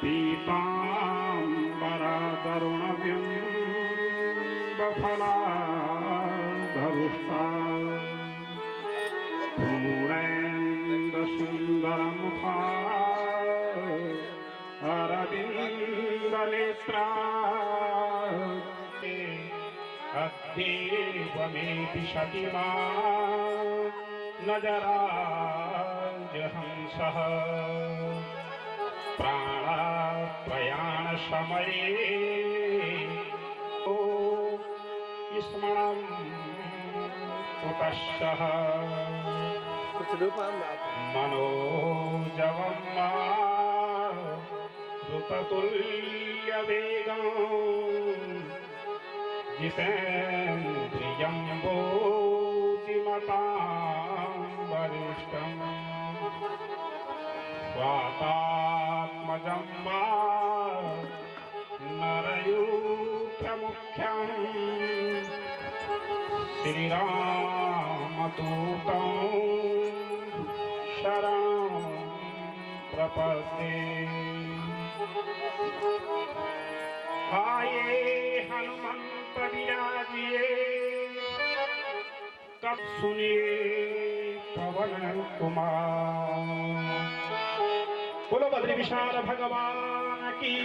पीताम्बरतरुणबिम्बफलाधरुष्टा पूर्णेन्दुसुन्दरमुखा अरविन्दनेत्रा अद्येवमेति शतिमा नजराजहंसः प्राणप्रयाणसमये स्मरणं कुतश्चः मनोजवं ऋततुल्यवेगम् जितेन्द्रियं बोधिमतां वरिष्ठम् स्वातात्मजं वा नरयूथमुख्यम् श्रीरामदूतं शरणं प्रपद्ये आये हनुमंत विराजिए कब सुनिए पवन कुमार। बोलो बद्री विशाल भगवान की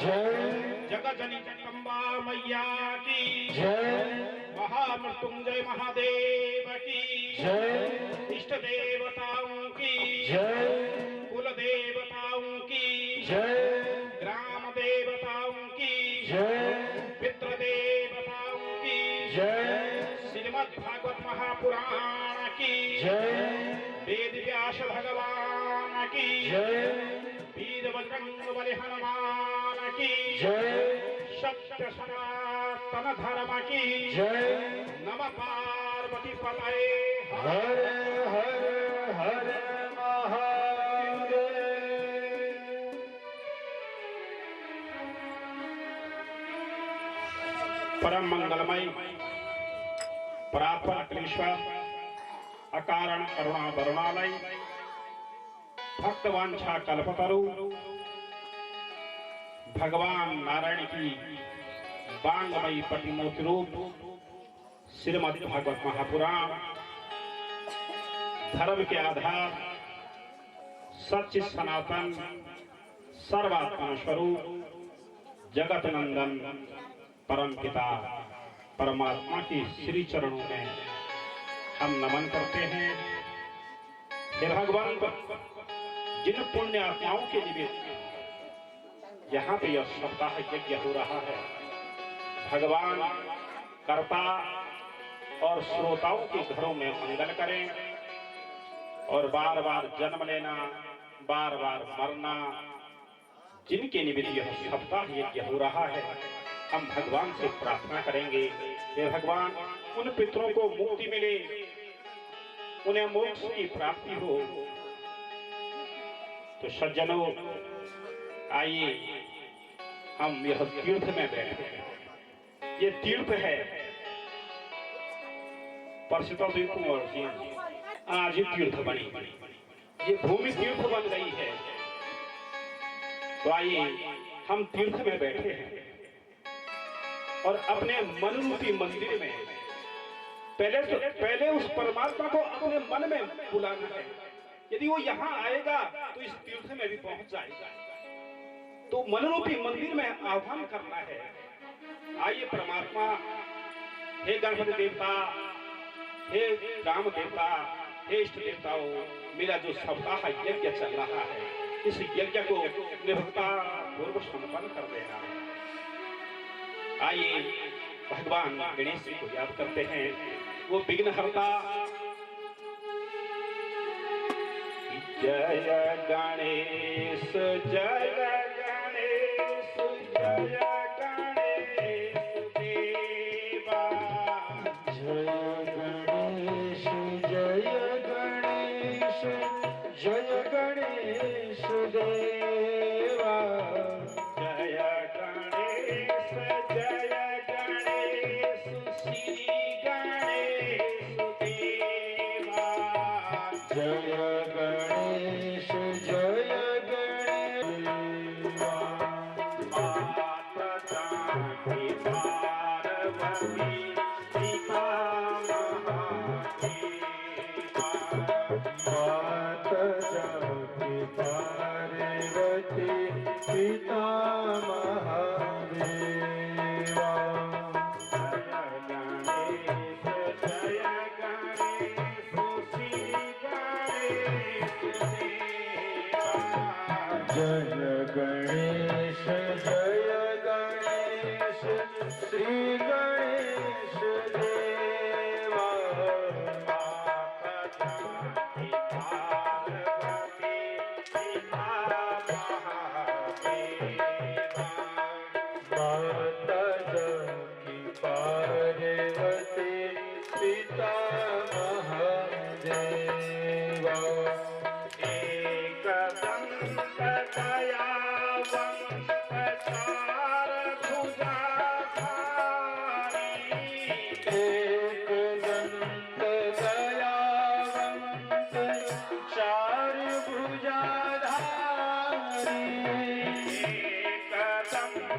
जय, जगत जननी जगदम्बा मैया की जय, महामृत्युंजय महादेव की जय, इष्ट देवताओं की जय, कुल देवताओं की जय, ग्राम देवताओं की जय, पितृ देवताओं की जय, श्रीमद् भागवत महापुराण की जय, वेद व्यास भगवान की जय, वीर बजरंग बली हनुमान की जय, सत्य सनातन धर्म की जय, नमः पार्वती पतये हर हर हर महादेव। परम मंगलमय परात्पर क्लेश्वर अकारण करुणा वरुणालय भक्तवांछा कल्पतरु भगवान नारायण की बांगमयी प्रतिमूर्ति रूप श्रीमद् भागवत महापुराण धर्म के आधार सच्ची सनातन सर्वात्मा स्वरूप जगत नंदन परम पिता परमात्मा की श्री चरणों में हम नमन करते हैं। हे भगवान, जिन पुण्य आत्माओं के निमित्त यहाँ पे यह सप्ताह यज्ञ हो रहा है, भगवान कर्ता और श्रोताओं के घरों में मंगल करें और बार बार जन्म लेना, बार बार मरना, जिनके निमित्त यह सप्ताह यज्ञ हो रहा है, हम भगवान से प्रार्थना करेंगे। हे भगवान, उन पितरों को मुक्ति मिले, उन्हें मोक्ष की प्राप्ति हो। तो सज्जनों, आइए हम यह तीर्थ में बैठे हैं। ये तीर्थ है परसिता कुंवर जी, आज ये तीर्थ बनी, ये भूमि तीर्थ बन गई है। तो आइए हम तीर्थ में बैठे हैं और अपने मन रूपी मंदिर में पहले उस परमात्मा को अपने मन में बुलाना है। यदि वो यहाँ आएगा तो इस तीर्थ में भी पहुंच जाएगा। तो मन रूपी मंदिर में आह्वान करना है। आइए परमात्मा, हे गणपति देवता, हे राम देवता, हे इष्ट देवताओं, मेरा जो सप्ताह यज्ञ चल रहा है, इस यज्ञ को निर्भरता पूर्व संपन्न कर देना। आइए भगवान गणेश जी को याद करते हैं, वो विघ्नहर्ता। जय गणेश जय गणेश जय गणेश देवा, जय गणेश जय गणेश जय गणेश देवा, जय गणेश जय गणेश श्री गणेश देवा, जय गणेश जय गणेश माता जानकी पार्वती सीता महादेवा, माता जानकी पार्वती पिता महादेवा, जय गणेश जय गणेश श्री गणेश देवा, जय गणेश जय गणेश श्री गणेश देवा, माता जानकी पार्वती सीता महादेवा, माता जानकी पार्वती पिता महादेवा, एकदंत दयावंत चार भुजाधारी, एक दंत दयावंत चार भुजाधारी, एकदंत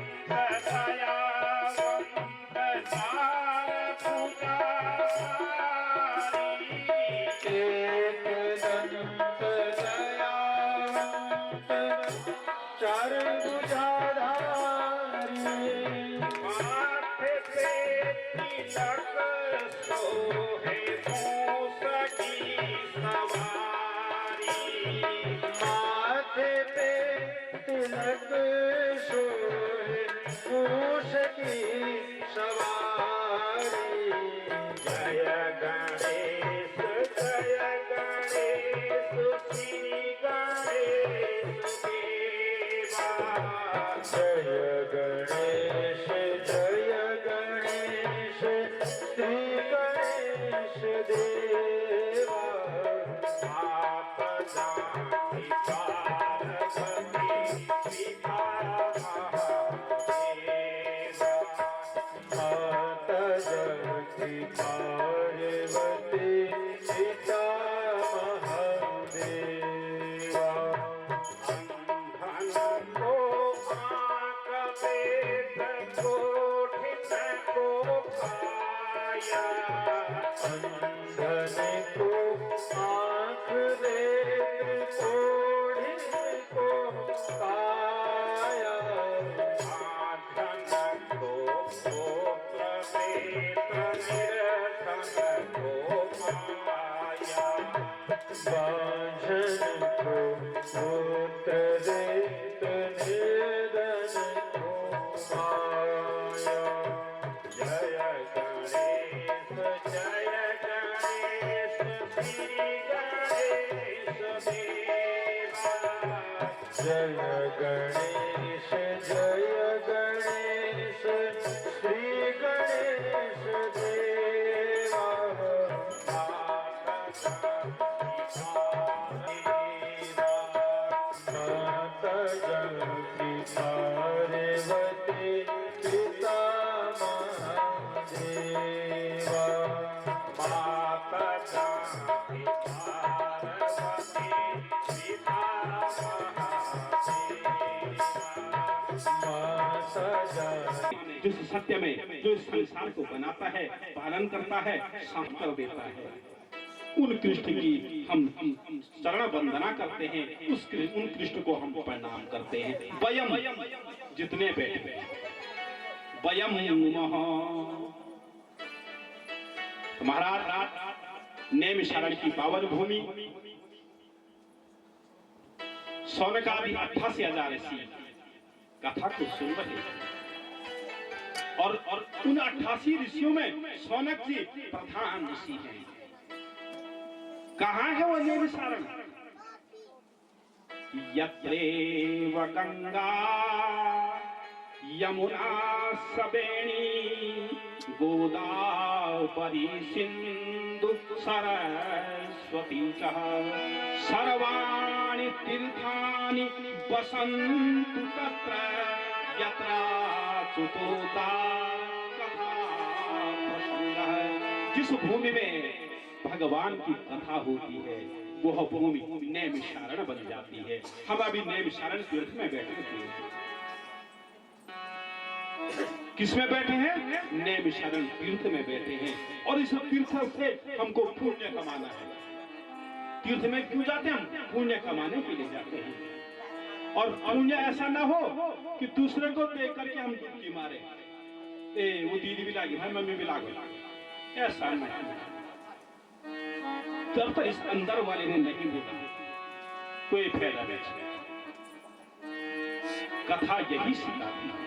दयावंत चार भुजाधारी, एक दंत दयावंत चार भुजाधारी, माथे पे तिलक सोहे मूस की सवारी, माथे पे तिलक सोहे मूस की सवारी, जय गणेश जय गणेश श्री गणेश देवा, जय गणेश जय गणेश श्री गणेश देवा, माता जानकी पार्वती सीता महादेवा, माता जानकी पार्वती सीता महादेवा, अंधन को आँख वेद कोठिन को पाया, अंधन को आँख वेद कोढ़िन को काया, आधन को पुत्र वेद निर्धन को माया, बांझन को पुत्र देत निर्धन को माया, जय गणेश जय गणेश श्री गणेश देवा, जय गणेश जय गणेश श्री गणेश देवा, माता जानकी पार्वती, माता जानकी पार्वती पिता महादेवा, माता जानकी पार्वती सीता जिस सत्य में जो इस संसार को बनाता है, पालन करता है, साफ कर देता है, उन कृष्ण की हम चरण वंदना करते हैं, उन कृष्ण को हम प्रणाम करते हैं। वयम जितने बैठे वयम महाराज नैमिषारण्य की पावन भूमि शौनकादि 88,000 ऋषि कथा को सुन रहे और उन 88 ऋषियों में शौनक जी प्रधान ऋषि हैं। कहाँ है वो नैमिषारण्य? यत्रेव गंगा यमुना सबेणी गोदावरी सिंधु सरस्वती च सर्वाणि तीर्थानि वसन्तु तत्र यत्राच्युता कथा प्रसंगः। जिस भूमि में भगवान की कथा होती है वह भूमि नैमिषारण्य बन जाती है। हम अभी नैमिषारण्य तीर्थ में बैठे हैं। किसमें बैठे हैं? नैमिषारण्य तीर्थ में बैठे हैं। और इस तीर्थ से हमको पुण्य कमाना है। तीर्थ में क्यों जाते हैं? हम पुण्य कमाने के लिए जाते हैं। और पुण्य ऐसा ना हो कि दूसरे को देख करके हम डुबकी मारे, वो दीदी भी लागी, भाई मम्मी भी लागे, ऐसा नहीं। तब तक इस अंदर वाले ने नहीं बोला, कोई फायदा नहीं। कथा यही सिखाती है।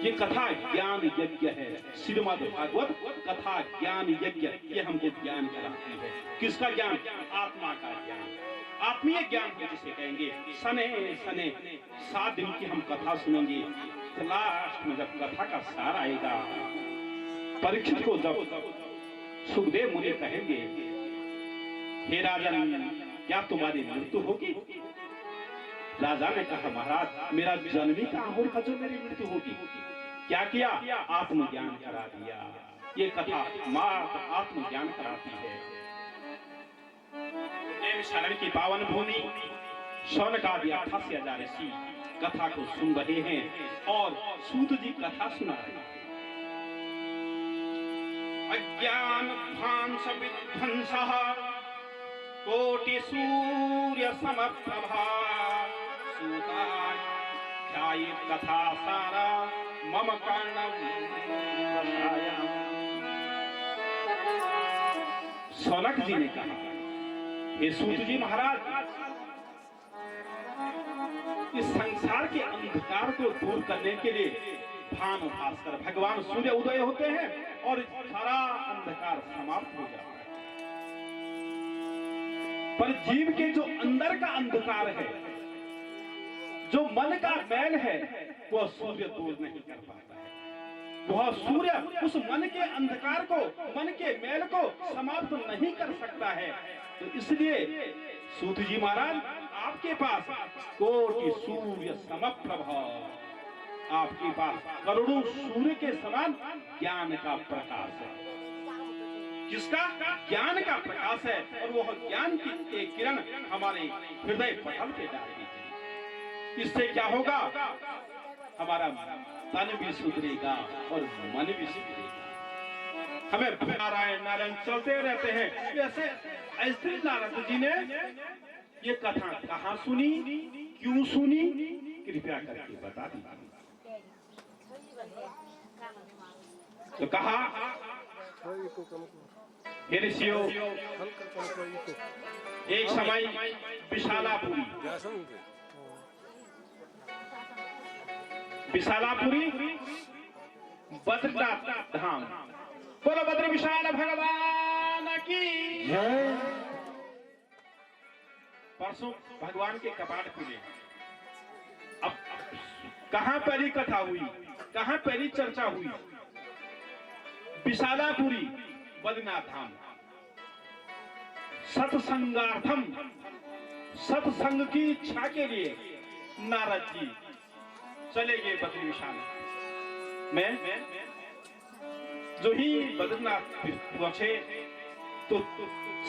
ये कथा ज्ञान यज्ञ है। श्रीमद् भागवत कथा ज्ञान यज्ञ, ये हमको ज्ञान कराती है। किसका ज्ञान? आत्मा का ज्ञान, आत्मीय ज्ञान को जिसे कहेंगे। सने सने 7 दिन की हम कथा सुनेंगे। लास्ट में जब कथा का सार आएगा, परीक्षित को जब सुखदेव मुनि कहेंगे, हे राजन क्या तुम्हारी मृत्यु होगी? राजा ने कहा, महाराज मेरा जन्म ही कहाँ होगा जो मेरी मृत्यु होगी। क्या किया? आत्मज्ञान करा दिया। ये कथा मात्र आत्मज्ञान कराती है। नैमिषारण्य की पावन भूमि शौनकादि 88,000 ऋषि कथा को सुन रहे हैं और सूत जी कथा सुना रहे हैं। अज्ञान ध्वांस विध्वंसः कोटि सूर्य समप्रभा सूताय ख्यायि कथा सारा मम कर्णम रसायन। शौनक जी ने कहा, हे सूत जी महाराज, इस संसार के अंधकार को दूर करने के लिए भानु भास्कर भगवान सूर्य उदय होते हैं और सारा अंधकार समाप्त हो जाता है। पर जीव के जो अंदर का अंधकार है, जो मन का मैल है, वह सूर्य दूर नहीं कर पाता है। वह सूर्य उस मन के अंधकार को, मन के मैल को समाप्त नहीं कर सकता है। तो इसलिए सूत जी महाराज, आपके पास कोटि सूर्य समप्रभ, आपके पास करोड़ों सूर्य के समान ज्ञान का प्रकाश है। किसका? ज्ञान का प्रकाश है। और वह ज्ञान की एक किरण हमारे हृदय पटल पे डाल दीजिए। इससे क्या होगा? हमारा तन भी सुधरेगा और मन भी सुधरेगा। हमें नारायण नारायण चलते रहते हैं। वैसे ऐसे नारद जी ने ये कथा कहाँ सुनी, क्यों सुनी, कृपया करके बता दीजिए। तो कहा, हे ऋषियों, एक समय विशालापुरी बद्रीनाथ धाम, बोलो बद्री विशाल भगवान की जय। परसों भगवान के कपाट खुले। अब कहां पहली कथा हुई, कहां पहली चर्चा हुई? विशालापुरी बद्रीनाथ धाम। सत्संगार्थम, सत्संग की इच्छा के लिए नारद जी चले गए बद्री विशाल में। जो ही बद्रीनाथ पहुंचे तो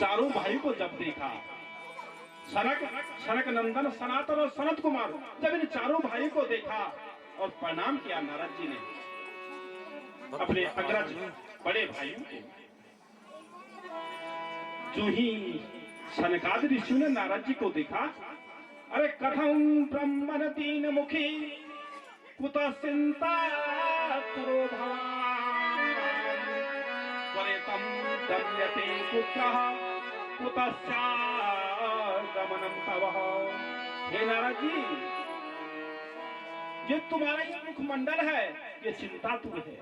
चारों भाई को जब देखा, सनक नंदन, सनातन और सनत कुमार, जब इन चारों भाई को देखा और प्रणाम किया नारद जी ने अपने अग्रज बड़े भाइयों को। जो ही सनकादि ऋषि ने नारद जी को देखा, अरे कथं ब्रह्मण तीन मुखी कुत चिंता क्रोधा त्वरितं गम्यते पुत्रः कुतस्यागमनं तव। हे नारद जी, ये तुम्हारा ये मुखमंडल है, ये चिंता तुम्हें है,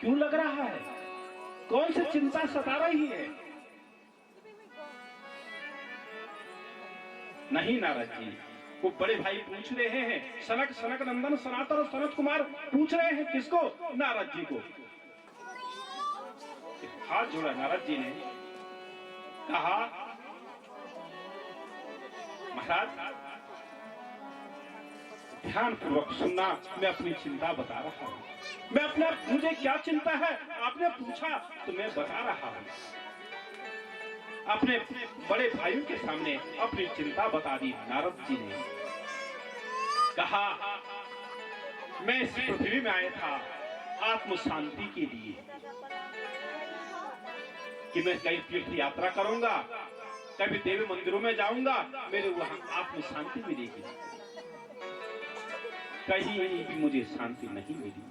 क्यों लग रहा है? कौन सी चिंता सता रही है? नहीं नारद जी, वो बड़े भाई पूछ रहे हैं, सनक सनक नंदन सनातन और सनत कुमार पूछ रहे हैं किसको? नारद जी को। हाथ जोड़ा नारद जी ने, कहा महाराज ध्यान पूर्वक सुनना, मैं अपनी चिंता बता रहा हूं। मैं अपना मुझे क्या चिंता है आपने पूछा तो मैं बता रहा हूं। अपने बड़े भाइयों के सामने अपनी चिंता बता दी नारद जी ने। कहा मैं इस पृथ्वी में आया था आत्म शांति के लिए, कि मैं कहीं तीर्थ यात्रा करूंगा, कभी देवी मंदिरों में जाऊंगा, मेरे वहां आत्म शांति मिलेगी। कहीं भी मुझे शांति नहीं मिली।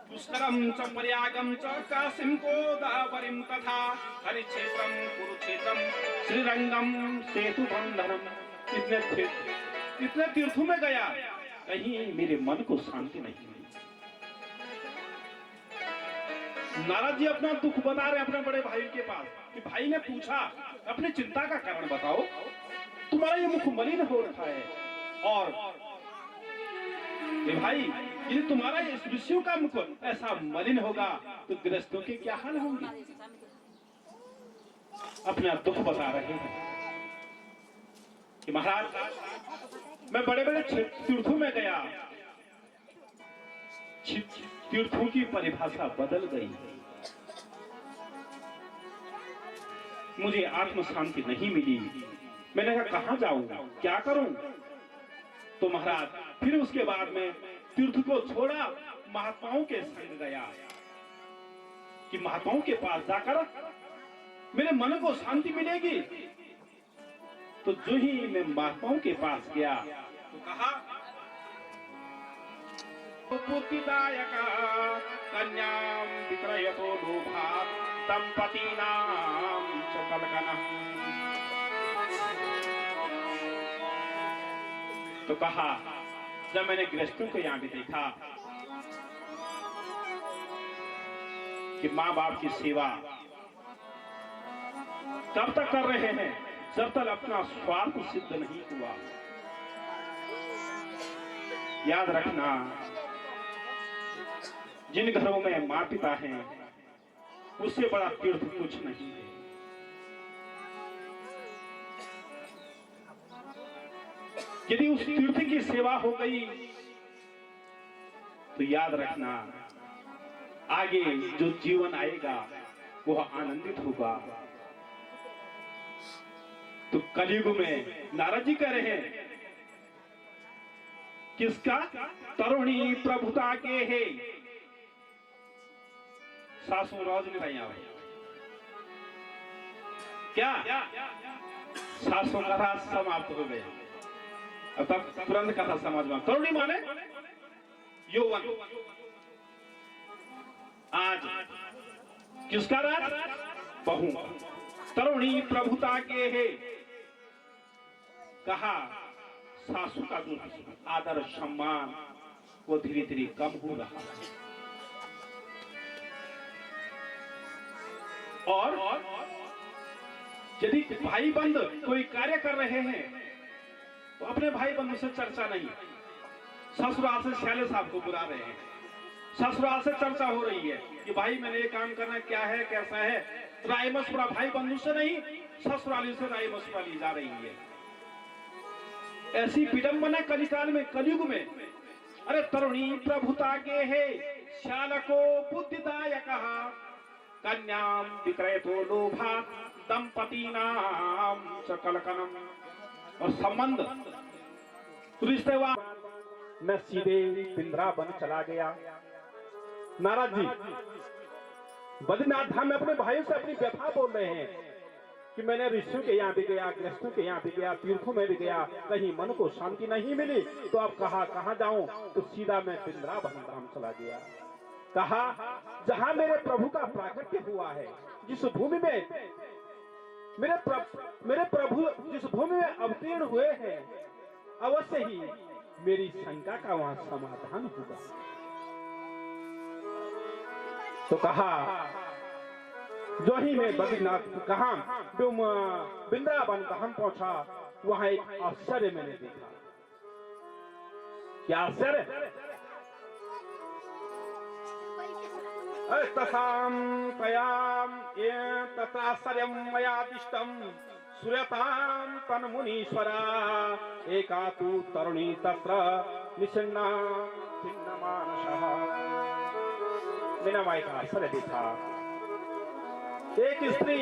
पुष्करम च प्रयागम च काशीं गोदावरीं तथा हरिक्षेत्रम कुरुक्षेत्रम श्रीरंगम सेतु बंधनम, इतने तीर्थों में गया, कहीं मेरे मन को शांति नहीं मिली। नारद जी अपना दुख बता रहे अपने बड़े भाई के पास, कि भाई ने पूछा अपनी चिंता का कारण बताओ, तुम्हारा ये मुख मलिन हो रहा है, और भाई यदि तुम्हारा इस ऋषियों का मुख ऐसा मलिन होगा तो गृहस्थों के क्या हाल होंगे? अपना दुख बता रहे हैं कि महाराज मैं बड़े बड़े तीर्थों में गया, तीर्थों की परिभाषा बदल गई, मुझे आत्म शांति नहीं मिली। मैंने कहा कहां जाऊंगा, क्या करूं? तो महाराज फिर उसके बाद में तीर्थ को छोड़ा, महात्माओं के संग गया, कि महात्माओं के पास जाकर मेरे मन को शांति मिलेगी। तो जो ही मैं महात्माओं के पास गया तो कहा पुत्तिदायका कन्यां विक्रयतो लोभात् दंपतीनां च कलकनः। तो कहा जब मैंने गृहस्थों को यहां भी देखा कि माँ बाप की सेवा तब तक कर रहे हैं जब तक अपना स्वार्थ सिद्ध नहीं हुआ। याद रखना, जिन घरों में माँ पिता हैं उससे बड़ा तीर्थ कुछ नहीं है। यदि उस तीर्थ की सेवा हो गई तो याद रखना आगे जो जीवन आएगा वह आनंदित होगा। तो कलयुग में नारद जी कह रहे हैं किसका? तरुणी प्रभुता के है सासू रोज नहीं रही भाई, क्या सासू कथा समाप्त हो गया, तब तुरंत कथा समझ में। तरुणी माने यौवन। आज किसका राज? बहू। तरुणी प्रभुता के है। कहा सासू का जो आदर सम्मान वो धीरे धीरे कम हो रहा है। और यदि भाई बंधु कोई कार्य कर रहे हैं तो अपने भाई बंधु से चर्चा नहीं, ससुराल से श्याले साहब को बुला रहे हैं, ससुराल से चर्चा हो रही है कि भाई मैंने ये काम करना, क्या है कैसा है। राय मशवरा भाई बंधु से नहीं, ससुराली से राय मशवरा ली जा रही है। ऐसी विडंबना कलिकाल में, कलयुग में। अरे तरुणी प्रभुता के है श्यालको बुद्धिदायक कन्याम विक्रयतो लोभात् दंपतीनां च कलकनम। और संबंध रिश्तेवार मैं सीधे वृंदावन चला गया। नारद जी बद्रीनाथ धाम में अपने भाइयों से अपनी व्यथा बोल रहे हैं कि मैंने ऋषियों के यहाँ भी गया, गृहस्थों के यहाँ भी गया, तीर्थों में भी गया, कहीं मन को शांति नहीं मिली। तो अब कहाँ जाऊं? तो सीधा मैं वृंदावन धाम चला गया। कहा जहां मेरे प्रभु का प्राकट्य हुआ है, जिस भूमि में मेरे प्रभु जिस भूमि में अवतीर्ण हुए हैं, अवश्य ही मेरी शंका का वहां समाधान होगा। तो कहा जो ही मैं बद्रीनाथ कहा वृंदावन कहां पहुंचा, वहां एक आश्चर्य मैंने देखा। क्या आश्चर्य? तथाम तयाम ये तत्राश्चर्यं मया दिष्टं सूर्यतां तन्मुनीश्वरा एका तु तरुणी तत्र निषण्णा खिन्नमानसः। मैंने वहां एक आश्चर्य देखा। एक स्त्री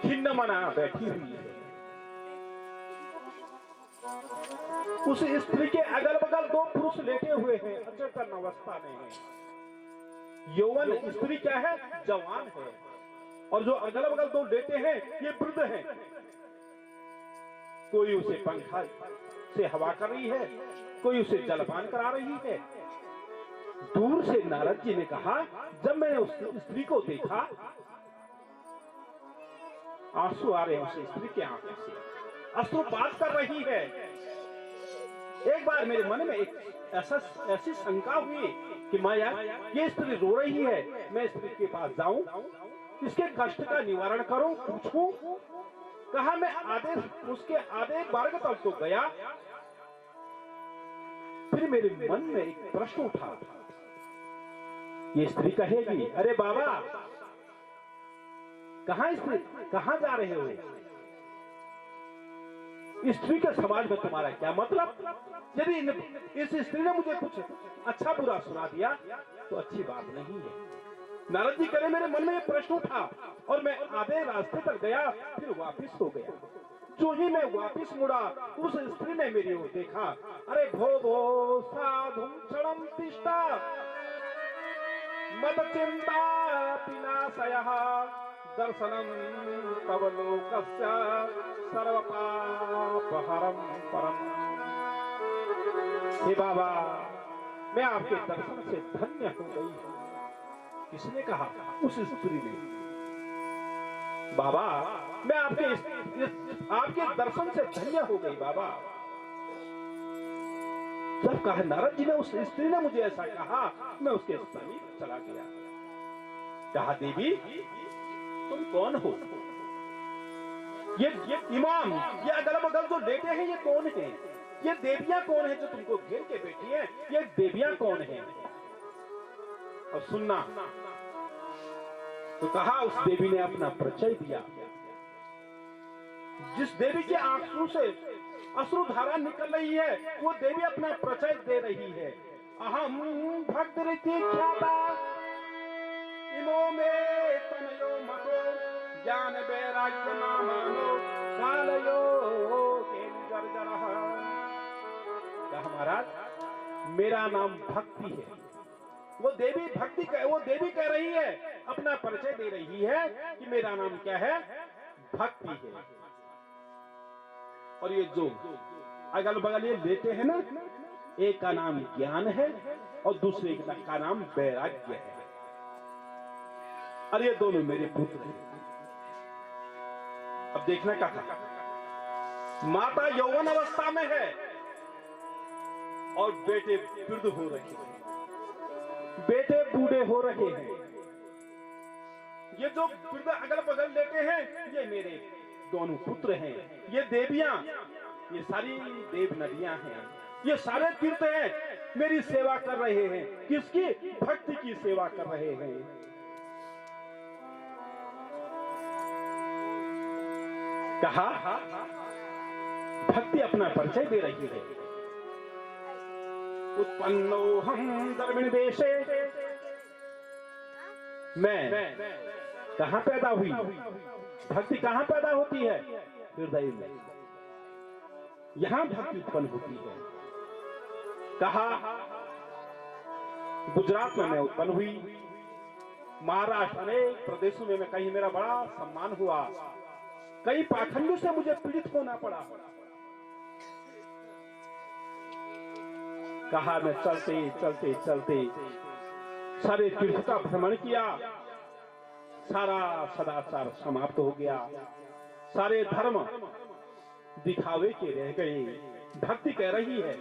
खिन्न मना बैठी हुई है। उस स्त्री के अगल बगल दो पुरुष लेटे हुए हैं, अचेतन अवस्था में है। यौवन स्त्री क्या है? जवान है। और जो अगल बगल दो लेटे हैं ये वृद्ध हैं। कोई उसे पंखा से हवा कर रही है, कोई उसे जलपान करा रही है। दूर से नारद जी ने कहा, जब मैंने उस स्त्री को देखा, आंसू आ रहे हैं उस स्त्री के आंखों से, अश्रुपात कर रही है। एक बार मेरे मन में एक ऐसी शंका हुई कि माया ये स्त्री रो रही है, मैं स्त्री के पास जाऊं, इसके कष्ट का निवारण करूं, पूछूं। कहा मैं उसके आधे मार्ग तक तो गया। फिर मेरे मन में एक प्रश्न उठा। ये स्त्री कहेगी, अरे बाबा कहां जा रहे हो? स्त्री के समाज में तुम्हारा क्या मतलब? यदि इस स्त्री ने मुझे कुछ अच्छा बुरा सुना दिया तो अच्छी बात नहीं है। नारद जी कहे मेरे मन में एक प्रश्न उठा और मैं आधे रास्ते तक गया, फिर वापिस हो गया। जो ही मैं वापिस मुड़ा, उस स्त्री ने मेरी ओर देखा। अरे भो भो साधुम क्षणम तिष्ठा मत चिंता विनाशयः दर्शनम तव लोकस्य सर्वपापहरम परम। हे बाबा, मैं आपके दर्शन से धन्य हो गई हूं। किसने कहा? उस स्त्री ने। बाबा मैं आपके दर्शन से धन्य हो गई बाबा। जब कहा नारद जी ने, उस स्त्री ने मुझे ऐसा कहा, मैं उसके समीप चला गया। कहा देवी तुम कौन हो? ये इमाम, ये अगल बगल जो लेटे हैं ये कौन है? ये देवियां कौन है जो तुमको घेर के बैठी हैं? ये देवियां कौन है? और सुनना, तो कहा उस देवी ने अपना परिचय दिया। जिस देवी के आंसू से अश्रुधारा निकल रही है, वो देवी अपना परिचय दे रही है। अहम भक्त रीति ख्याता इमो में तनयो मतो ज्ञान वैराग्य नामानो कालयो केंजरजरः। कहा महाराज मेरा नाम भक्ति है। वो देवी कह रही है, अपना परिचय दे रही है कि मेरा नाम क्या है? भक्ति है। और ये जो अगल बगल ये लेते हैं ना, एक का नाम ज्ञान है और दूसरे का नाम वैराग्य है। और ये दोनों मेरे पुत्र हैं। अब देखना क्या था, माता यौवन अवस्था में है और बेटे वृद्ध हो रहे हैं, बेटे बूढ़े हो रहे हैं। ये जो वृद्ध अगल बगल लेते हैं ये मेरे दोनों पुत्र हैं। ये देवियां, ये सारी देव नदियां हैं, ये सारे तीर्थ हैं, मेरी सेवा कर रहे हैं। किसकी? भक्ति की सेवा कर रहे हैं। कहा भक्ति अपना परिचय दे रही है। उत्पन्नो हम दर्मिण देशे, मैं कहां पैदा हुई? भक्ति कहां पैदा होती है? हृदय में। यहां भक्ति उत्पन्न होती है। कहा गुजरात में मैं उत्पन्न हुई, महाराष्ट्र अनेक प्रदेशों में मैं कहीं मेरा बड़ा सम्मान हुआ, कई पाखंडों से मुझे पीड़ित होना पड़ा। कहा मैं चलते चलते चलते सारे तीर्थ का भ्रमण किया, सारा सदाचार समाप्त हो गया, सारे धर्म दिखावे के रह गए। भक्ति कह रही है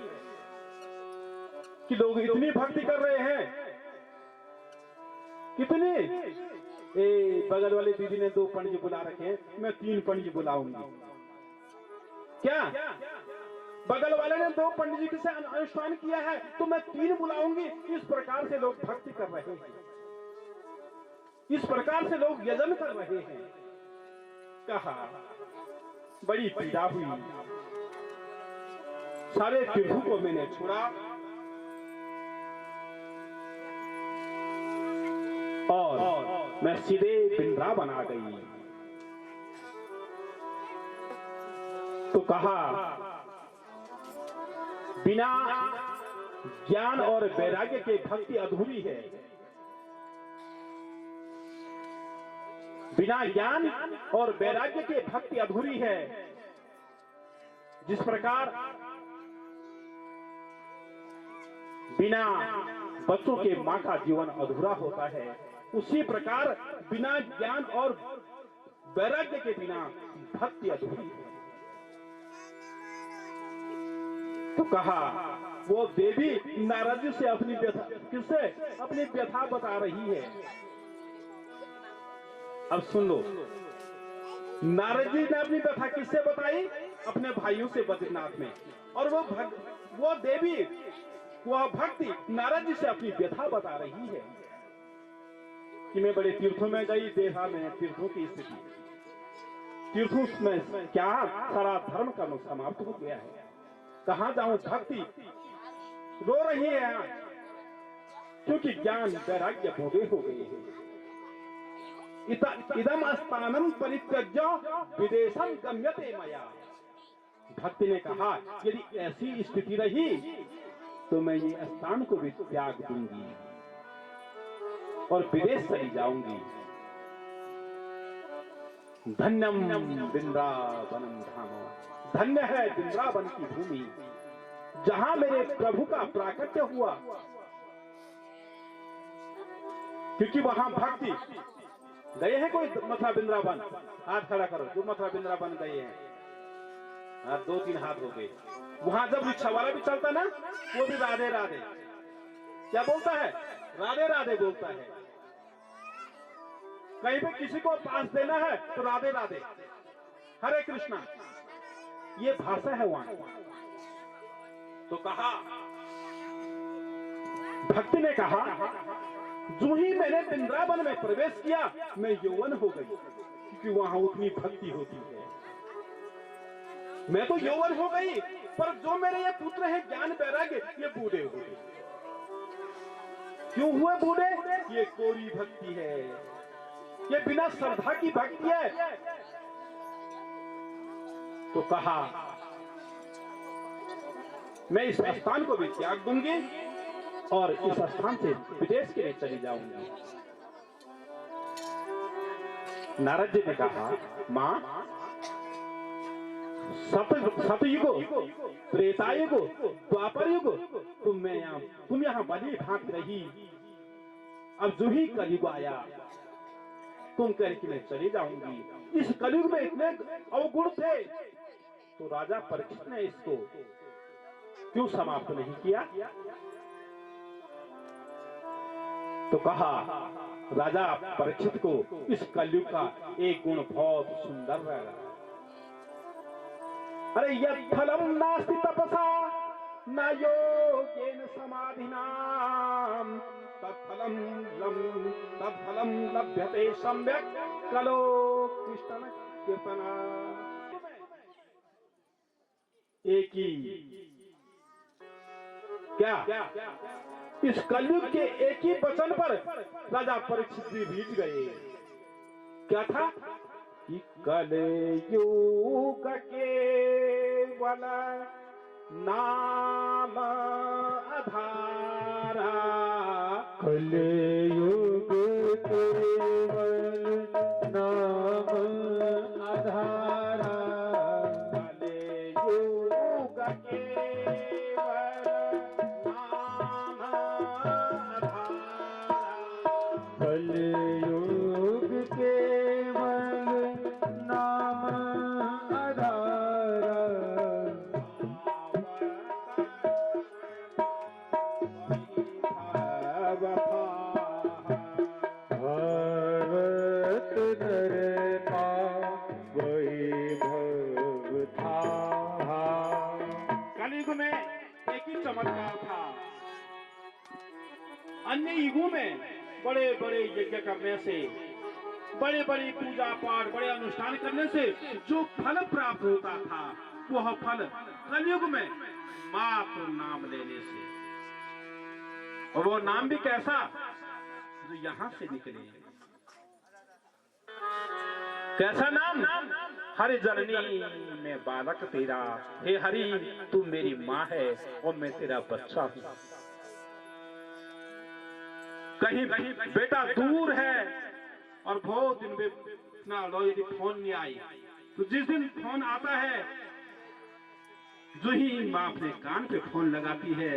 कि लोग इतनी भक्ति कर रहे हैं, कितनी। बगल वाली दीदी ने 2 पंडित बुला रखे हैं, मैं 3 पंडित बुलाऊंगी। क्या बगल वाले ने 2 पंडित जी से अनुष्ठान किया है तो मैं 3 बुलाऊंगी? इस प्रकार से लोग भक्ति कर रहे हैं, इस प्रकार से लोग यजन कर रहे हैं। कहा बड़ी पीड़ा हुई, सारे तीर्थों को मैंने छोड़ा और मैं सीधे वृंदावन आ गई। तो कहा बिना ज्ञान और वैराग्य के भक्ति अधूरी है। बिना ज्ञान और वैराग्य के भक्ति अधूरी है। जिस प्रकार बिना बच्चों के मां का जीवन अधूरा होता है, उसी प्रकार बिना ज्ञान और वैराग्य के बिना भक्ति अधूरी है। तो कहा वो देवी नारद जी से अपनी व्यथा, किससे अपनी व्यथा बता रही है। अब सुन लो, नारद जी ने अपनी व्यथा किससे बताई? अपने भाइयों से बद्रीनाथ में। और वो देवी, वह भक्ति नारद जी से अपनी व्यथा बता रही है कि मैं बड़े तीर्थों में गई, देखा मैं तीर्थों की स्थिति, तीर्थों में क्या सारा धर्म कर्म समाप्त हो गया है, कहां जाऊं? भक्ति रो रही है यहाँ, क्योंकि ज्ञान वैराग्य भोगे हो गए हैं। इदम स्थानम परित्यज्य विदेशम गम्यते मया। भक्ति ने कहा यदि ऐसी स्थिति रही तो मैं ये स्थान को भी त्याग दूंगी और विदेश चली जाऊंगी। धन्यम वृंदावनम धाम, धन्य है वृंदावन की भूमि जहां मेरे प्रभु का प्राकट्य हुआ, क्योंकि वहां भक्ति। गए हैं कोई मथुरा वृंदावन? हाथ खड़ा करो जो मथुरा वृंदावन गए हैं। हाँ, 2-3 हाथ हो गए। वहां जब रिक्शा वाला भी चलता ना, वो भी राधे राधे क्या बोलता है? राधे राधे बोलता है। कहीं पे किसी को पास देना है तो राधे राधे, हरे कृष्णा, ये भाषा है वहां। तो कहा, भक्ति ने कहा जो ही मैंने वृंदावन में प्रवेश किया मैं यौवन हो गई, क्योंकि वहां उतनी भक्ति होती है। मैं तो यौवन हो गई, पर जो मेरे ये पुत्र हैं ज्ञान वैराग्य, ये बूढ़े हो गए। क्यों हुए बूढ़े? ये कोरी भक्ति है, ये बिना श्रद्धा की भक्ति है। तो कहा मैं इस स्थान को भी त्याग दूंगी और इस स्थान से विदेश के लिए चली जाऊंगी। नारद जी ने कहा मां, सतयुग, त्रेतायुग, द्वापर युग तुम यहाँ बली भांति रही। अब जो ही कलयुग आया तुम कह कि मैं चली जाऊंगी। इस कलयुग में इतने अवगुण थे तो राजा परीक्षित ने इसको क्यों समाप्त नहीं किया? तो कहा राजा परीक्षित को इस कलयुग का एक गुण बहुत सुंदर लगा। अरे यत् फलम नास्ति तपसा न योगेन समाधिना तत्फलम लभ्यते सम्यक् कलो कृष्ण कीर्तना। एक ही क्या इस कलयुग के एक ही वचन पर राजा परीक्षित भी भीज गए। क्या था कि कलयुग केवल नाम आधारा, कलयुग केवल नाम आधारा, कलयुग केवल नाम आधारा, वफा भारत नर वैभव था। कलयुग में एक ही चमत्कार था। अन्य युगों में बड़े बड़े यज्ञ करने से, बड़े बड़े पूजा पाठ, बड़े अनुष्ठान करने से जो फल प्राप्त होता था, वह फल कलयुग में मात्र नाम लेने से। और वो नाम भी कैसा, जो यहां से निकले। कैसा नाम? हरि जननी में बालक तेरा, हे हरि तू मेरी माँ है और मैं तेरा बच्चा हूं। कहीं बेटा दूर है और बहुत दिन में इतना लो यदि फोन नहीं आई, तो जिस दिन फोन आता है, जो ही माँ अपने कान पे फोन लगाती है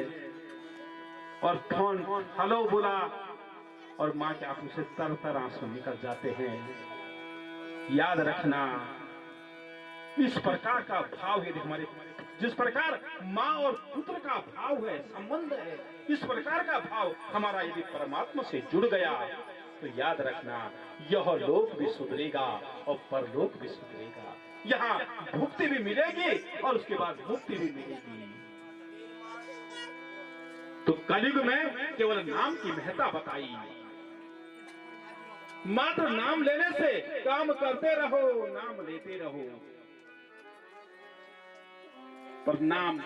और फोन हेलो बोला, और माँ के आंखों से तर तर आंसू निकल जाते हैं। याद रखना, इस प्रकार का भाव है हमारे, जिस प्रकार माँ और पुत्र का भाव है, संबंध है, इस प्रकार का भाव हमारा यदि परमात्मा से जुड़ गया, तो याद रखना यह लोक भी सुधरेगा और परलोक भी सुधरेगा। यहाँ भुक्ति भी मिलेगी और उसके बाद मुक्ति भी मिलेगी। तो कलयुग में केवल नाम की महत्ता बताई। मात्र नाम लेने से काम करते रहो, नाम लेते रहो। पर नाम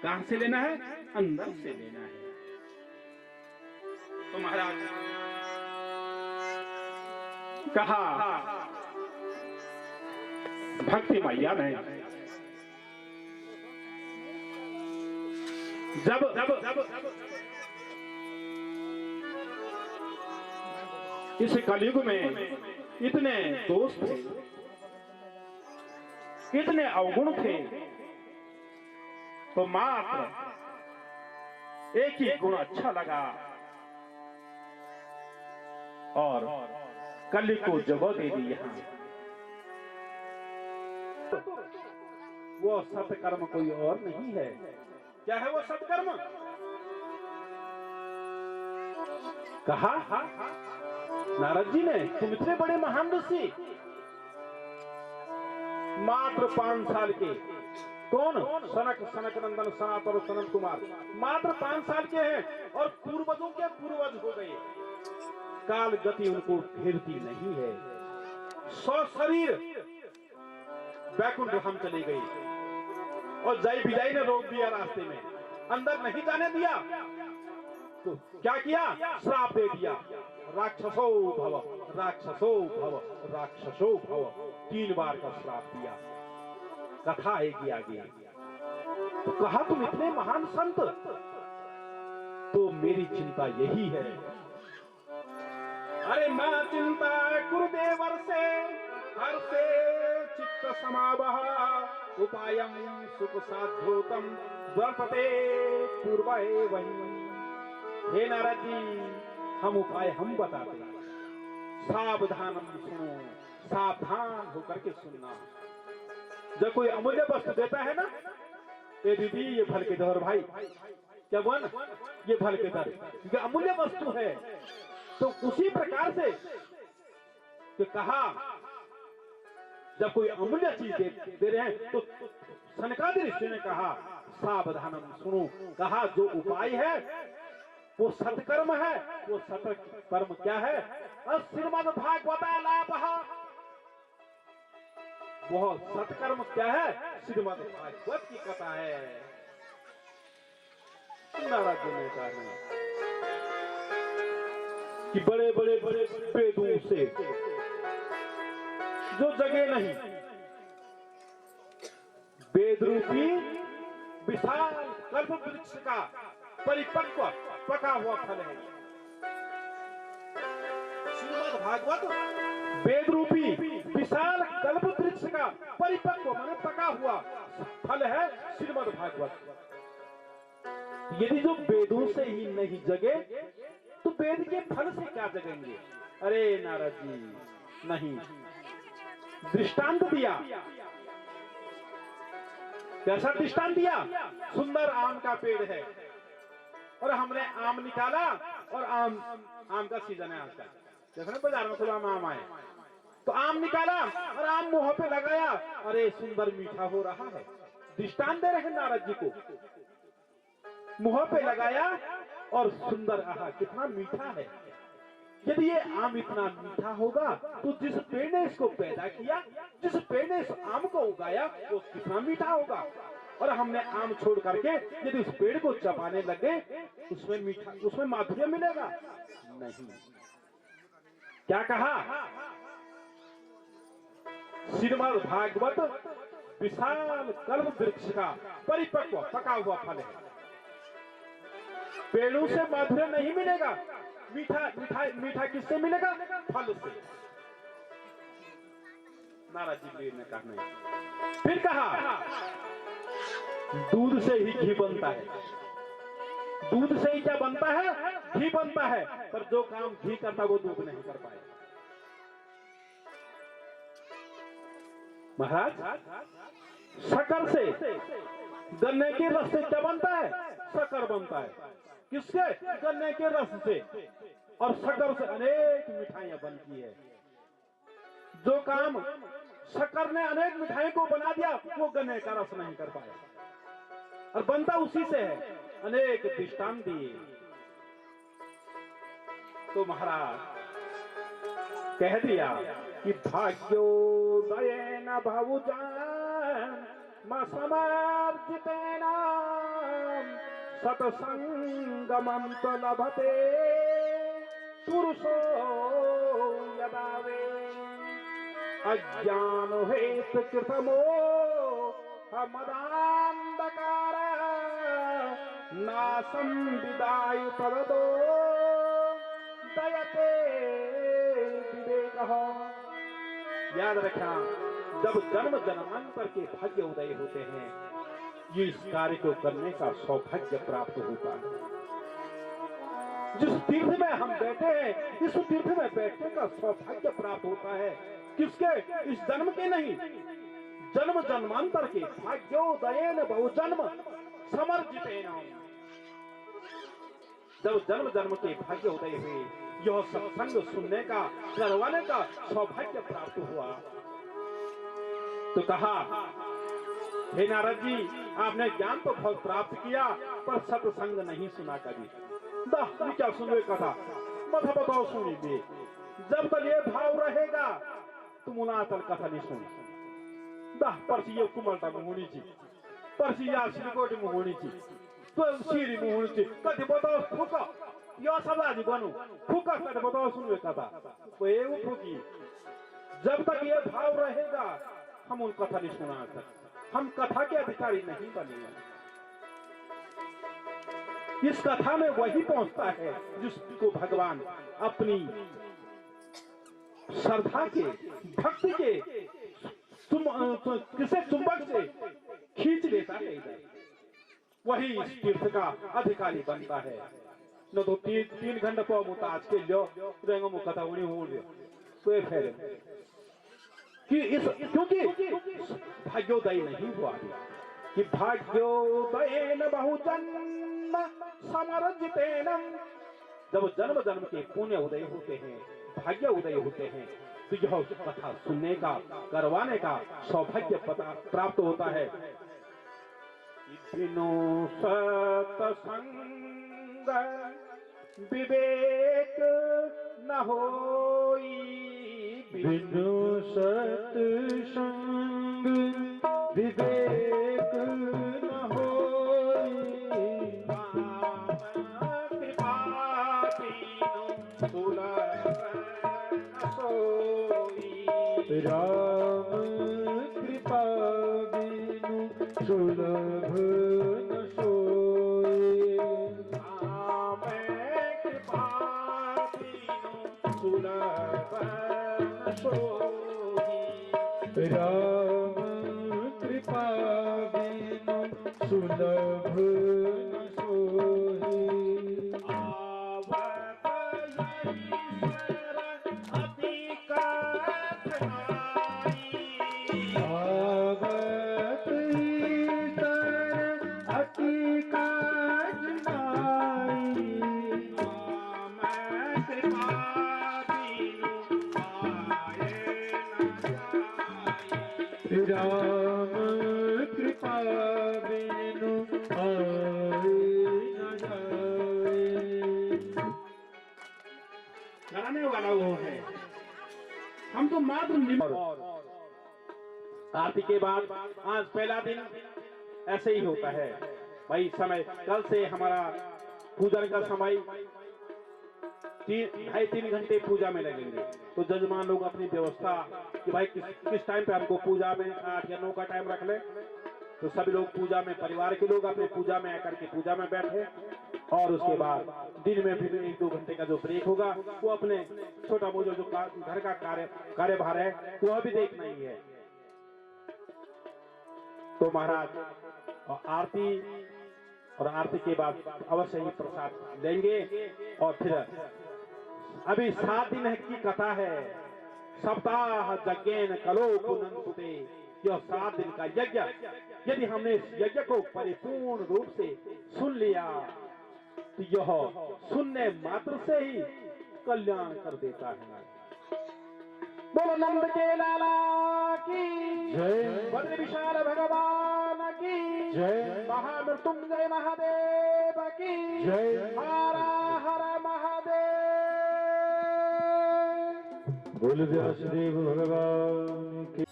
कहां से लेना है? अंदर से लेना है। तो महाराज कहा भक्ति मैया ने जब इस कलयुग में इतने दोष थे, इतने अवगुण थे, तो मात्र एक ही गुण अच्छा लगा और कलयुग को जगह दे दी। यहाँ वो सत्कर्म कोई और नहीं है। क्या है वो सत्कर्म? कहा नारद जी ने, तुम इतने बड़े महान ऋषि, मात्र 5 साल के, कौन? सनक नंदन सनातन और सनत कुमार मात्र 5 साल के हैं और पूर्वजों के पूर्वज हो गए। काल गति उनको घेरती नहीं है। 100 शरीर बैकुंठ धाम चले गए और जय विजय ने रोक दिया, रास्ते में अंदर नहीं जाने दिया। तो क्या किया? श्राप दे दिया, राक्षसो भव, राक्षसो भव, राक्षसो भव। 3 बार का श्राप दिया। कथा आएगी आगे। तो कहा तुम इतने महान संत, तो मेरी चिंता यही है। अरे मैं चिंता गुरुदेवर से हर से चित्त समावह, उपायम सुख साध्योतम वर्तते पूर्व वही। हे नारद जी, हम उपाय हम बताते हैं, सावधान सुनो, सावधान होकर के सुनना। जब कोई अमूल्य वस्तु देता है ना, ये दीदी ये भल के दर, भाई क्या बोल, ये भल के दर, क्योंकि अमूल्य वस्तु है। तो उसी प्रकार से तो कहा, जब कोई अमूल्य चीज दे रहे हैं, तो सनकादि ऋषि ने कहा सावधानम सुनो। कहा जो उपाय है वो सत्कर्म है। वो सत्कर्म क्या है? श्रीमद् भागवता लाभः। वह सत्कर्म क्या है? श्रीमद् भागवत की कथा है। नारद जी ने कहा कि बड़े बड़े वेदों से जो जगह नहीं, वेद रूपी विशाल कल्प वृक्ष का परिपक्व पका हुआ फल है। श्रीमद् भागवत वेद रूपी विशाल कल्प वृक्ष का परिपक्व माने पका हुआ फल है श्रीमद् भागवत। यदि जो वेदों से ही नहीं जगे, तो वेद के फल से क्या जगेंगे? अरे नारद जी नहीं। दृष्टांत दिया। कैसा दृष्टांत दिया? सुंदर आम का पेड़ है और हमने आम निकाला और आम का सीजन है आजकल। देखो ना बाजार में खुला आम आए तो आम निकाला और आम मुंह पे लगाया, अरे सुंदर मीठा हो रहा है। दृष्टांत दे रहे हैं नारद जी को, मुंह पे लगाया और सुंदर, आहा कितना मीठा है। यदि ये आम इतना मीठा होगा तो जिस पेड़ ने इसको पैदा किया, जिस पेड़ ने इस आम को उगाया, वो कितना मीठा होगा। और हमने आम छोड़ करके यदि उस पेड़ को चबाने लगे, उसमें मीठा, उसमें माधुर्य मिलेगा नहीं। क्या कहा? श्रीमद् भागवत विशाल कल्प वृक्ष का परिपक्व पका हुआ फल है। पेड़ों से माधुर्य नहीं मिलेगा, मीठा किससे मिलेगा? फल से। नारद जी ने कहा नहीं। फिर कहा दूध से ही घी बनता है। दूध से ही क्या बनता है? घी बनता है। पर जो काम घी करता वो दूध नहीं कर पाए। महाराज, शक्कर से, गन्ने के रस से क्या बनता है? शक्कर बनता है। किससे? गन्ने के रस से। और शक्कर से अनेक मिठाइयां बनती है। जो काम शक्कर ने अनेक मिठाइयों को बना दिया, वो गन्ने का रस नहीं कर पाया, और बनता उसी से है। अनेक दृष्टांत दिए। तो महाराज कह दिया कि भाग्योदयेन बहुजान समर्जितेन सत्संगमं च लभते पुरुषो यदा वे अज्ञान हेतु कृतमो मदान्धकार नासं विदाय तदो दयते विवेकः। याद रखना, जब जन्म जन्मांतर के भाग्य उदय होते हैं, ये इस कार्य को करने का सौभाग्य प्राप्त होता है। जिस तीर्थ में हम बैठे हैं, इस तीर्थ में बैठने का सौभाग्य प्राप्त होता है। किसके? इस जन्म के नहीं, जन्म जन्मांतर के। भाग्योदयेन बहुजन्म समर्जितेन। जब जन्म जन्म के भाग्य उदय हुए, यह सत्संग सुनने का, करवाने का सौभाग्य प्राप्त हुआ। तो कहा, हे नारद जी, आपने ज्ञान तो बहुत प्राप्त किया, पर सत्संग नहीं सुना कभी। क्या सुनवे कथा मथा बताओ सुनी दे। जब तक ये भाव रहेगा तुम उनातल कथा नहीं सुनी। परसी ये कुमलता मुहुनी छी, परसी या श्रीकोटी मुहुनी छी, तो सीरी मुहुनी छी। कति बताओ फुका, यो सदाजी बनू फुका, कति बताओ सुनवे कथा वो एवं फुकी। जब तक ये भाव रहेगा हम उन कथा नहीं सुना सकते, हम कथा के अधिकारी नहीं बनेंगे। इस कथा में वही पहुंचता है जिसको भगवान अपनी श्रद्धा के, भक्ति के किसे चुंबक से खींच लेता है इधर, वही इस तीर्थ का अधिकारी बनता है। न तो 3 घंटे पर मुताज के लो रेंगो मुकथा उड़ी हो ले तो फेर कि इस, क्योंकि भाग्योदय नहीं हुआ कि भाग्योदयेन बहुजन्म समर्जितेन। जब जन्म जन्म के पुण्य उदय होते हैं, भाग्य उदय होते हैं, तो यह कथा सुनने का, करवाने का सौभाग्य प्राप्त होता है। बिनु सत्संग विवेक न होई, बिनु सत्संग विवेक न होई, कृपा बिनु सुलभ न सोई। राम कृपा बिनु सुलभ न सोई, राम कृपा बिनु सुलभ न सोई। राम कृपा बिनु सुलभ न सोई। आवत ईश्वर अति कठिनाई, आवत ईश्वर अति कठिनाई, श्री राम कृपा बिनु आए न जाए। कराने वाला वो है, हम तो मात्र आरती के बाद आज पहला दिन ऐसे ही होता है भाई। समय कल से हमारा पूजन का समय 2.5-3 घंटे पूजा में लगेंगे। तो जजमान लोग अपनी व्यवस्था कि भाई किस टाइम पे हमको पूजा में 8 या 9 का टाइम रख ले, तो सभी लोग पूजा में, परिवार के लोग अपने पूजा में आकर के पूजा में बैठे, और उसके बाद दिन में फिर 1-2 घंटे का जो ब्रेक होगा वो अपने छोटा मोटा जो घर का कार्यभार है वह भी देखना ही है। तो महाराज और आरती के बाद अवश्य ही प्रसाद लेंगे। और फिर अभी 7 दिन की कथा है। सप्ताह यज्ञेन कलो पुनंतुते, यह 7 दिन का यज्ञ, यदि हमने इस यज्ञ को परिपूर्ण रूप से सुन लिया तो यह सुनने मात्र से ही कल्याण कर देता है। बोलो नंद के लाला की जय, बद्री विशाल भगवान की जय, महामृत्युंजय महादेव की जय। हर हर महादेव। बोल व्यासदेव भगवान की।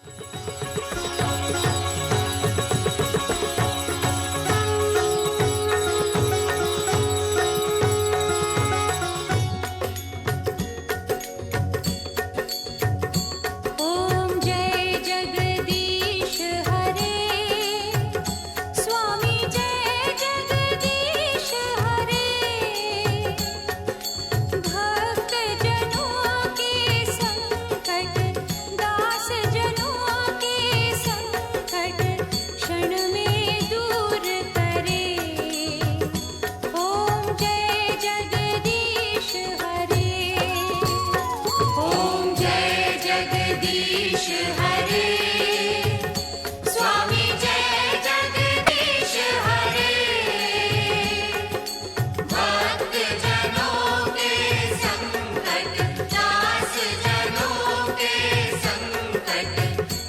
ओम जय जगदीश हरे, स्वामी जय जगदीश हरे। भक्त जनों के संकट, दास जनों के संकट क्षण में दूर करे। ओम जय जगदीश हरे, ओम जय जगदीश हरे, स्वामी जय जगदीश हरे। भक्त जनों के संकट, दास जनों के संकट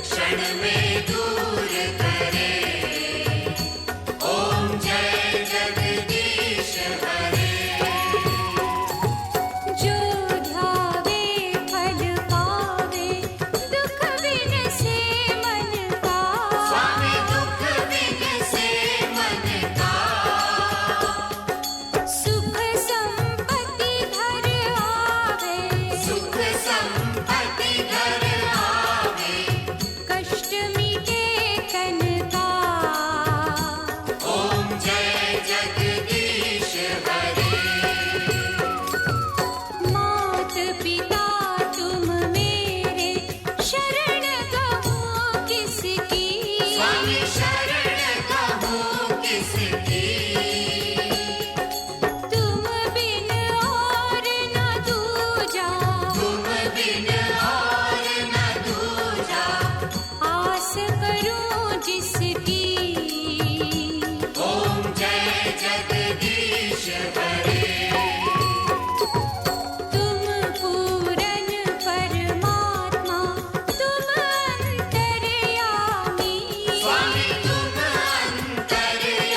क्षण में दूर करे। ओम जय जगदीश हरे। जो ध्यावे फल पावे, दुख बिन से मन का। स्वामी दुख बिन से मन का। सुख संपत्ति घर आवे, सुख संपत्ति घर आवे। कष्ट मिटे तन का। ओम जय जगदीश हरे। मात पिता तुम मेरे, शरण कहूँ किसकी। स्वामी शरण कहूँ किसकी। तुम बिन और न दूजा, तुम बिन और न दूजा। आस करूँ जिसकी। ओम जय जगदीश हरे। तुम पूरन परमात्मा, तुम अंतर्यामी। स्वामी तुम अंतर्यामी।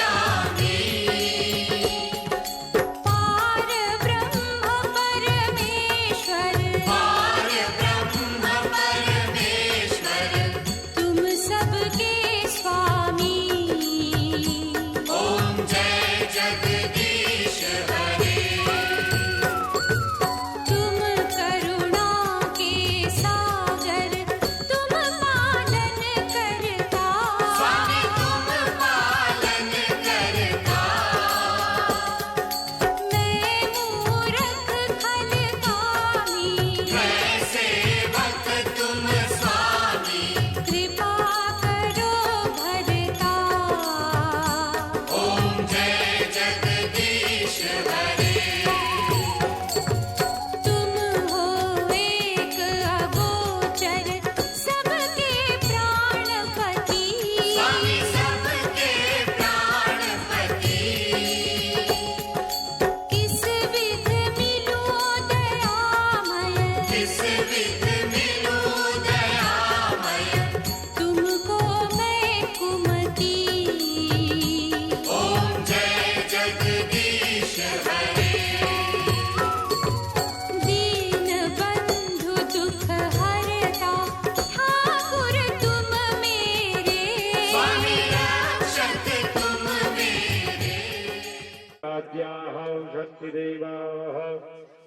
आराध्याः शक्तिदेवाः।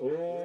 ॐ